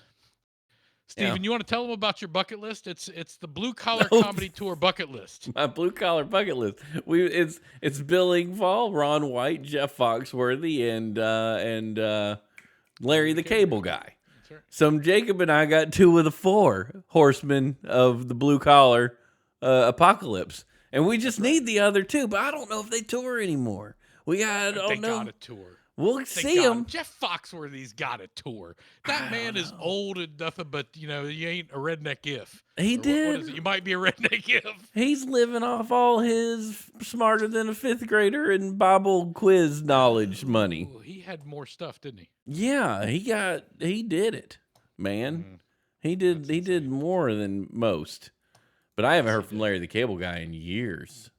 Steven, you want to tell them about your bucket list? It's the Blue Collar Comedy Tour bucket list. My blue collar bucket list. It's Bill Engvall, Ron White, Jeff Foxworthy, and Larry the Cable Guy. That's right. So Jacob and I got 2 of the 4 horsemen of the blue collar apocalypse, and we just need the other 2. But I don't know if they tour anymore. They got a tour. We'll see him. Jeff Foxworthy's got a tour. That man is old and nothing but, you ain't a redneck if. He did. What is it? You might be a redneck if. He's living off all his smarter than a 5th grader and Bible quiz knowledge money. He had more stuff, didn't he? Yeah, he did it, man. He did more than most. But I haven't heard from Larry the Cable Guy in years.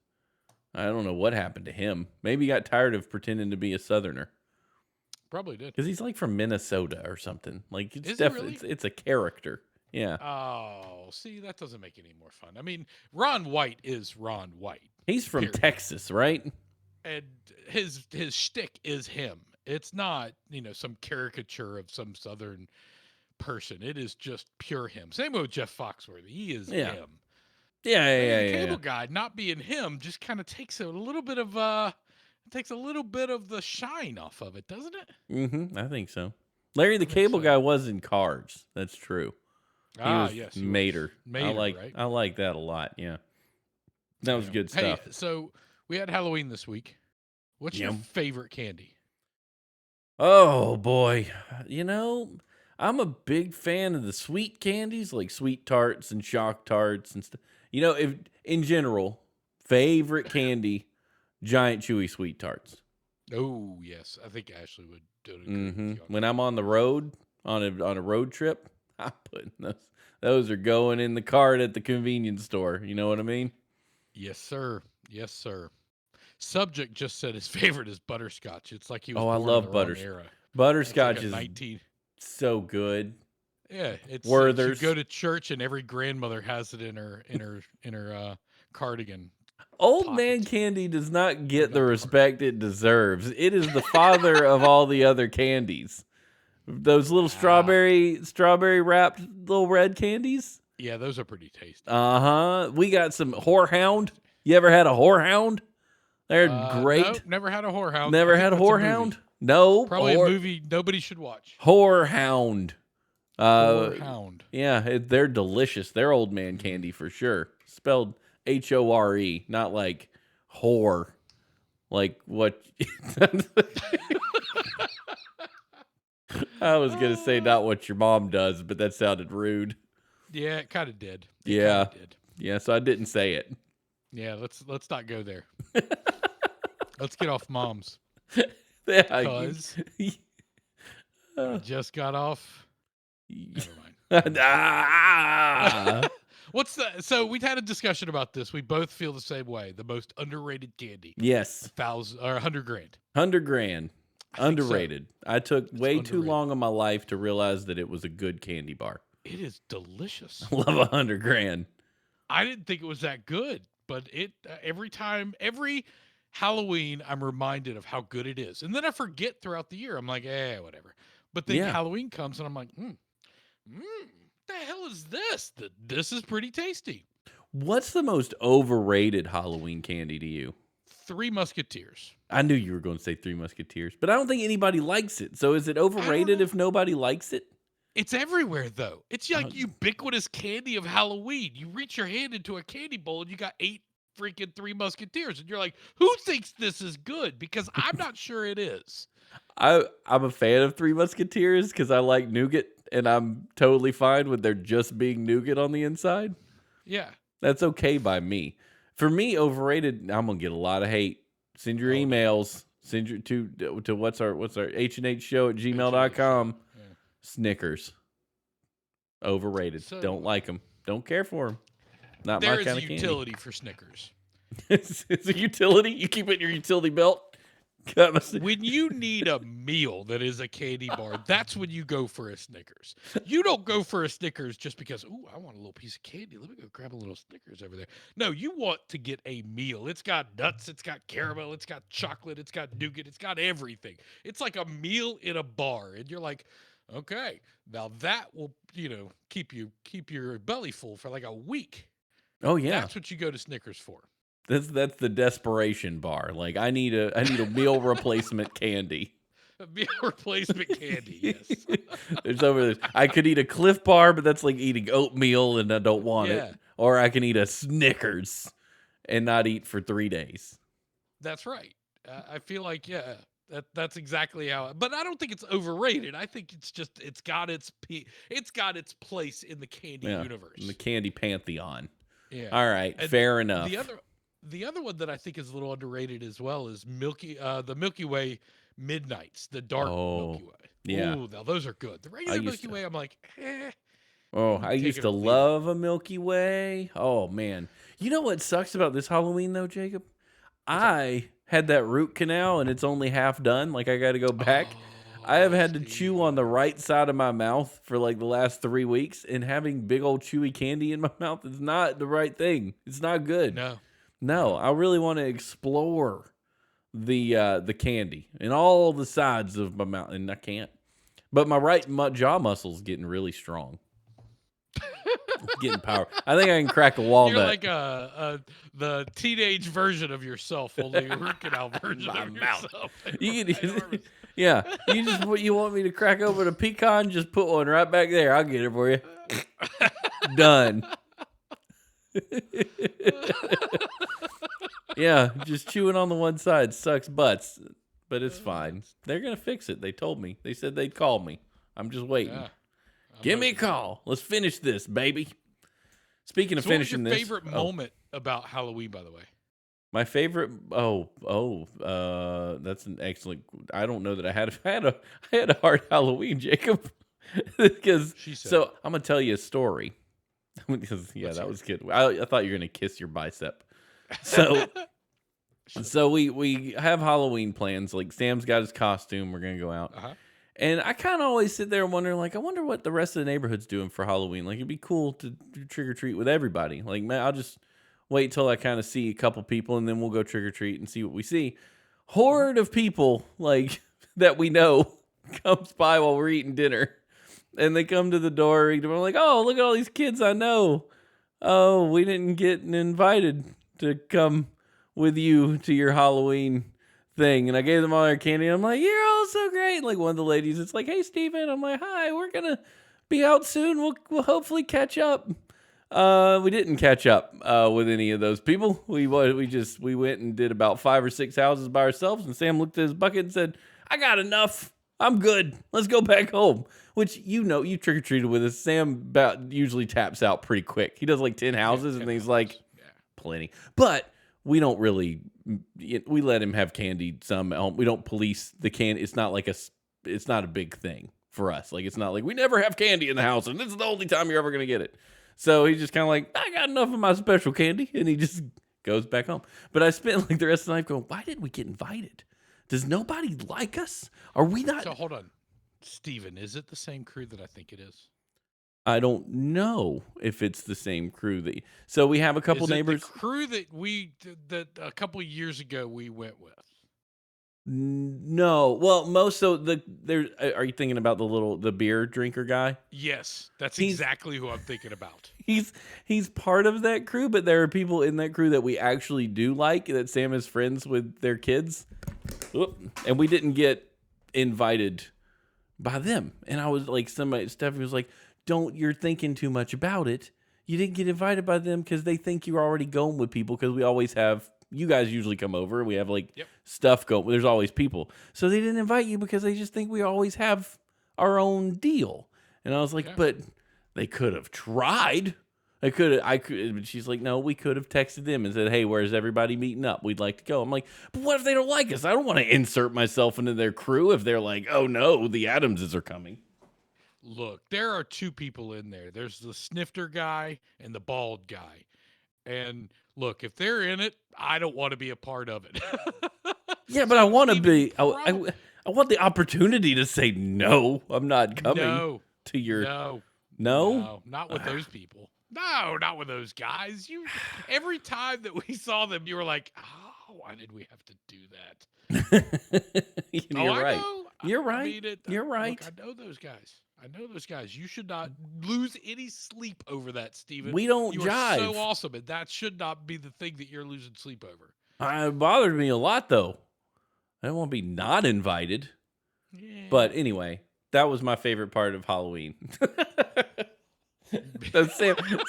I don't know what happened to him. Maybe he got tired of pretending to be a Southerner. Probably did. Because he's like from Minnesota or something. Like it's definitely it's a character. Yeah. Oh, see, that doesn't make it any more fun. I mean, Ron White is Ron White. He's from Texas, right? And his shtick is him. It's not, some caricature of some Southern person. It is just pure him. Same with Jeff Foxworthy. He is him. Yeah. The Cable Guy, not being him, just kind of takes a little bit of the shine off of it, doesn't it? Mm-hmm. I think so. Larry the Cable Guy was in Cars. That's true. He was Mater. I like that a lot. Yeah, that was good stuff. Hey, so we had Halloween this week. What's your favorite candy? Oh boy, I'm a big fan of the sweet candies, like sweet tarts and shock tarts and stuff. If in general, favorite candy, giant chewy sweet tarts. Oh yes, I think Ashley would do it. Mm-hmm. When I'm on the road on a road trip, I'm putting those are going in the cart at the convenience store. You know what I mean? Yes, sir. Yes, sir. Subject just said his favorite is butterscotch. It's like he was born I love in the wrong era. Butterscotch is so good. Yeah, it's Werther's. You go to church and every grandmother has it in her cardigan. Old man candy does not get the respect it deserves. It is the father of all the other candies. Those little strawberry wrapped little red candies. Yeah, those are pretty tasty. We got some Horehound. You ever had a Horehound? They're great. No, never had a Horehound. Never had a Horehound? No. Probably a movie nobody should watch. Horehound. Horehound. Yeah, they're delicious. They're old man candy for sure. Spelled HORE, not like whore. Like what? I was going to say not what your mom does, but that sounded rude. Yeah, it kind of did. Yeah. Kinda did. Yeah, so I didn't say it. Yeah, let's not go there. Let's get off moms. Yeah, Because I just got off. Never mind. What's the? So we've had a discussion about this. We both feel the same way. The most underrated candy. Yes. 1,000 or 100 grand. 100 grand. Underrated. So. I took way too long in my life to realize that it was a good candy bar. It is delicious. I love 100 grand. I didn't think it was that good, but it every Halloween, I'm reminded of how good it is. And then I forget throughout the year. I'm like, whatever. But then Halloween comes and I'm like, the hell is this? This is pretty tasty. What's the most overrated Halloween candy to you? Three Musketeers. I knew you were going to say Three Musketeers, but I don't think anybody likes it. So is it overrated if nobody likes it? It's everywhere, though. It's like ubiquitous candy of Halloween. You reach your hand into a candy bowl and you got 8 freaking Three Musketeers. And you're like, who thinks this is good? Because I'm not sure it is. I'm a fan of Three Musketeers because I like nougat, and I'm totally fine with there just being nougat on the inside. Yeah. That's okay by me. For me, overrated, I'm going to get a lot of hate. Send your emails. Send your to what's our H&H show at gmail.com. Yeah. Snickers. Overrated. Don't like them. Don't care for them. Not my kind of candy. There is a utility for Snickers. It's a utility? You keep it in your utility belt? When you need a meal that is a candy bar, that's when you go for a Snickers. You don't go for a Snickers just because, I want a little piece of candy. Let me go grab a little Snickers over there. No, you want to get a meal. It's got nuts. It's got caramel. It's got chocolate. It's got nougat. It's got everything. It's like a meal in a bar. And you're like, okay, now that will, keep your belly full for like a week. Oh, yeah. That's what you go to Snickers for. That's the desperation bar. Like I need a meal replacement candy. A meal replacement candy, yes. There's over there. I could eat a Cliff Bar, but that's like eating oatmeal and I don't want it. Or I can eat a Snickers and not eat for 3 days. That's right. I feel like that's exactly how. But I don't think it's overrated. I think it's just it's got its place in the candy universe, in the candy pantheon. Yeah. All right. And fair enough. The other one that I think is a little underrated as well is the Milky Way Midnights, the dark Milky Way. Yeah. Ooh, now those are good. The regular Milky Way, I'm like, Oh, I used to love a Milky Way. Oh, man. You know what sucks about this Halloween, though, Jacob? I had that root canal, and it's only half done. Like, I got to go back. I have had to chew on the right side of my mouth for, like, the last 3 weeks, and having big old chewy candy in my mouth is not the right thing. It's not good. No, I really want to explore the candy and all the sides of my mouth, and I can't. But my right jaw muscle is getting really strong. It's getting power. I think I can crack a walnut. You're like the teenage version of yourself, only a root canal version of yourself. You want me to crack open a pecan? Just put one right back there. I'll get it for you. Done. Yeah, just chewing on the one side sucks butts, but it's fine. They're gonna fix it. They told me. They said they'd call me. I'm just waiting. Yeah, give me a call. Let's finish this, baby. Speaking of finishing this, what's your favorite moment about Halloween, by the way? My favorite. That's an excellent. I don't know that I had a hard Halloween, Jacob, because so I'm gonna tell you a story. Because that was good. I thought you were gonna kiss your bicep. So we have Halloween plans. Like Sam's got his costume. We're gonna go out, and I kind of always sit there and wonder, like, I wonder what the rest of the neighborhood's doing for Halloween. Like, it'd be cool to do trick or treat with everybody. Like, man, I'll just wait till I kind of see a couple people, and then we'll go trick or treat and see what we see. Horde of people like that we know comes by while we're eating dinner. And they come to the door, and we're like, oh, look at all these kids I know. Oh, we didn't get invited to come with you to your Halloween thing. And I gave them all their candy. And I'm like, you're all so great. And like one of the ladies, it's like, hey, Steven. I'm like, hi, we're going to be out soon. We'll hopefully catch up. We didn't catch up with any of those people. We went and did about 5 or 6 houses by ourselves, and Sam looked at his bucket and said, "I got enough. I'm good. Let's go back home." Which, you trick or treated with us. Sam usually taps out pretty quick. He does like 10 houses, 10 and he's houses. like, Yeah. plenty. But we don't really. We let him have candy some at home. We don't police the candy. It's not a big thing for us. Like, it's not like we never have candy in the house, and this is the only time you're ever gonna get it. So he's just kind of like, I got enough of my special candy, and he just goes back home. But I spent like the rest of the night going, why didn't we get invited? Does nobody like us? Are we not? So hold on, Steven, is it the same crew that I think it is? I don't know if it's the same crew So we have a couple Is it neighbors. the crew that a couple of years ago we went with. No, well, are you thinking about the beer drinker guy? Yes, that's He's- exactly who I'm thinking about. He's part of that crew, but there are people in that crew that we actually do like, that Sam is friends with their kids. And we didn't get invited by them. And I was like, Stephanie was like, you're thinking too much about it. You didn't get invited by them because they think you're already going with people, because we always have, you guys usually come over and we have stuff going. There's always people. So they didn't invite you because they just think we always have our own deal. And I was like, but they could have tried. But she's like, no, we could have texted them and said, hey, where's everybody meeting up? We'd like to go. I'm like, but what if they don't like us? I don't want to insert myself into their crew if they're like, oh no, the Adamses are coming. Look, there are 2 people in there. There's the snifter guy and the bald guy. And look, if they're in it, I don't want to be a part of it. Yeah, but I want to be. I want the opportunity to say no. I'm not coming to your. No, not with those people. No, not with those guys. Every time that we saw them, you were like, "Oh, why did we have to do that?" You're right. You're right. I mean, You're right. Look, I know those guys. You should not lose any sleep over that, Steven. We don't you jive. Are so awesome, and that should not be the thing that you're losing sleep over. It bothered me a lot, though. I don't want to be not invited. Yeah. But anyway, that was my favorite part of Halloween.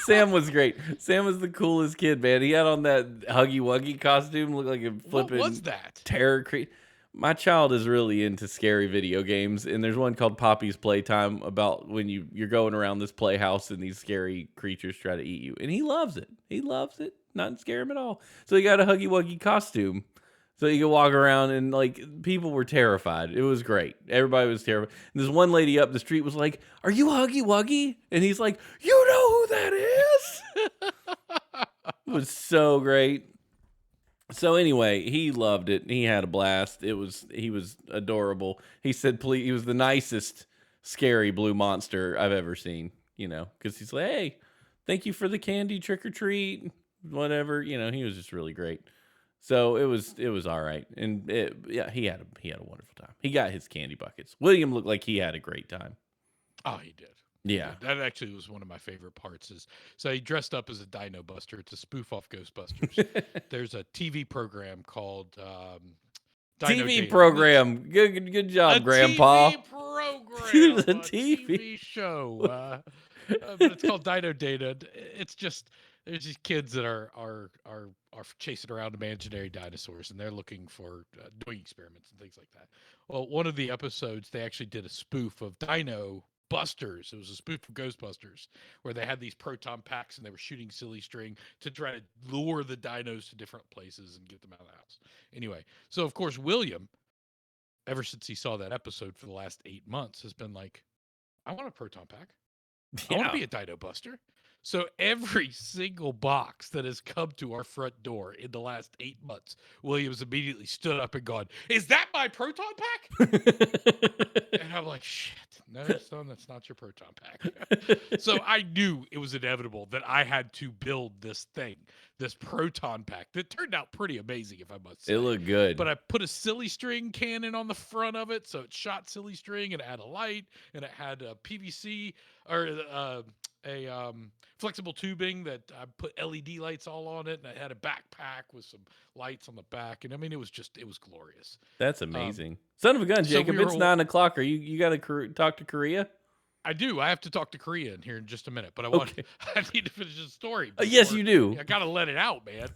Sam was great. Sam was the coolest kid, man. He had on that Huggy Wuggy costume, looked like a flipping What was that? terror creature. My child is really into scary video games, and there's one called Poppy's Playtime about when you're going around this playhouse and these scary creatures try to eat you, and he loves it. He loves it. Not scare him at all. So he got a Huggy Wuggy costume, so you could walk around, and like people were terrified. It was great. Everybody was terrified. And this one lady up the street was like, "Are you Huggy Wuggy?" And he's like, "You know who that is?" It was so great. So anyway, he loved it. He had a blast. He was adorable. He said, "Please," he was the nicest scary blue monster I've ever seen, because he's like, "Hey, thank you for the candy, trick or treat, whatever." He was just really great. So it was all right. And he had a wonderful time. He got his candy buckets. William looked like he had a great time. Oh, he did. Yeah. That actually was one of my favorite parts. So he dressed up as a Dino Buster. It's a spoof off Ghostbusters. There's a TV program called Dino TV Data. program. Good job, Grandpa. TV program. Here's a TV show. But it's called Dino Data. It's just there's these kids that are chasing around imaginary dinosaurs, and they're looking for doing experiments and things like that. Well, one of the episodes they actually did a spoof of Dino Busters. It was a spoof of Ghostbusters where they had these proton packs and they were shooting silly string to try to lure the dinos to different places and get them out of the house. Anyway, so of course William, ever since he saw that episode for the last 8 months, has been like, I want a proton pack. I want to be a Dino Buster. So every single box that has come to our front door in the last 8 months, Williams immediately stood up and gone, "Is that my proton pack?" And I'm like, shit, no, son, that's not your proton pack. So I knew it was inevitable that I had to build this thing, this proton pack that turned out pretty amazing, if I must say. It looked good. But I put a silly string cannon on the front of it, so it shot silly string, and it had a light, and it had a PVC or a flexible tubing that I put LED lights all on it, and I had a backpack with some lights on the back, and I mean it was glorious. That's amazing. Son of a gun, Jacob. It's 9 o'clock. You got to talk to Korea? I do. I have to talk to Korea in here in just a minute, but I need to finish the story. Yes, you do. I gotta let it out, man.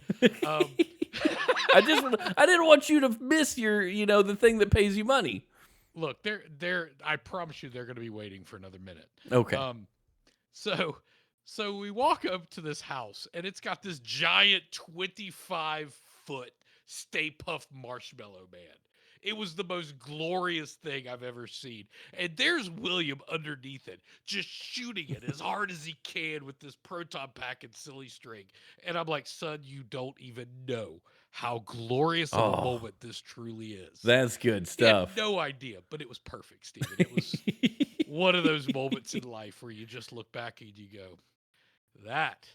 I didn't want you to miss your, the thing that pays you money. Look, I promise you, they're gonna be waiting for another minute. Okay. So we walk up to this house, and it's got this giant 25-foot Stay Puft Marshmallow Man. It was the most glorious thing I've ever seen. And there's William underneath it, just shooting it as hard as he can with this proton pack and silly string. And I'm like, son, you don't even know how glorious of a moment this truly is. That's good stuff. You had no idea, but it was perfect, Steven. It was one of those moments in life where you just look back and you go, that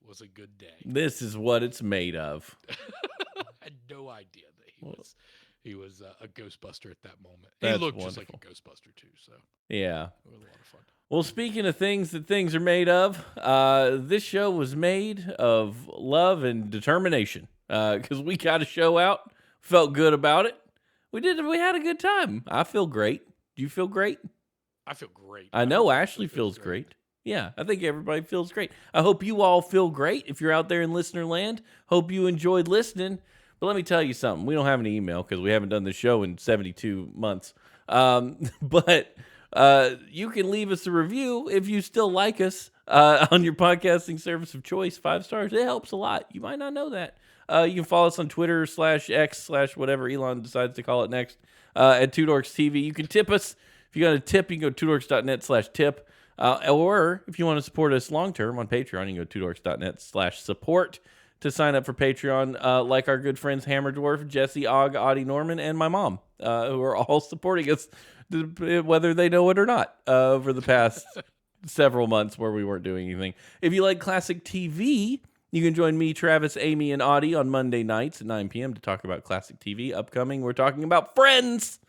was a good day. This is what it's made of. I had no idea that he was a Ghostbuster at that moment. That's he looked wonderful. just like a Ghostbuster too, so Yeah. it was a lot of fun. Well, speaking of things that things are made of, this show was made of love and determination. Because we got a show out, felt good about it. We had a good time. I feel great. Do you feel great? I feel great. I know Ashley feels great. Yeah, I think everybody feels great. I hope you all feel great if you're out there in listener land. Hope you enjoyed listening. But let me tell you something. We don't have an email because we haven't done the show in 72 months. But you can leave us a review if you still like us on your podcasting service of choice. 5 stars. It helps a lot. You might not know that. You can follow us on Twitter /X/ whatever Elon decides to call it next at Two Dorks TV. You can tip us. If you got a tip, you can go to twodorks.net/tip. Or if you want to support us long term on Patreon, you can go to twodorks.net/support to sign up for Patreon, like our good friends Hammer Dwarf, Jesse, Og, Audie Norman, and my mom, who are all supporting us, whether they know it or not, over the past several months where we weren't doing anything. If you like classic TV, you can join me, Travis, Amy, and Audie on Monday nights at 9 p.m. to talk about classic TV. Upcoming, we're talking about Friends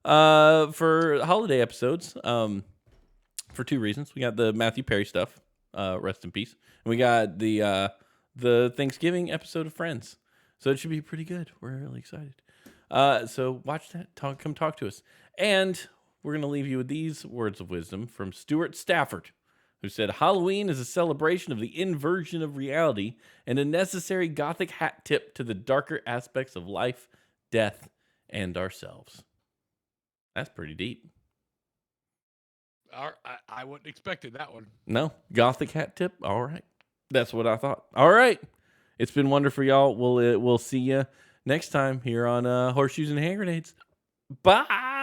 for holiday episodes. For 2 reasons. We got the Matthew Perry stuff, rest in peace. And we got the Thanksgiving episode of Friends. So it should be pretty good. We're really excited. So watch that. Come talk to us. And we're going to leave you with these words of wisdom from Stewart Stafford, who said, Halloween is a celebration of the inversion of reality and a necessary Gothic hat tip to the darker aspects of life, death, and ourselves. That's pretty deep. I wouldn't expected that one. No, Gothic hat tip. All right, that's what I thought. All right, it's been wonderful, y'all. We'll see you next time here on Horseshoes and Hand Grenades. Bye.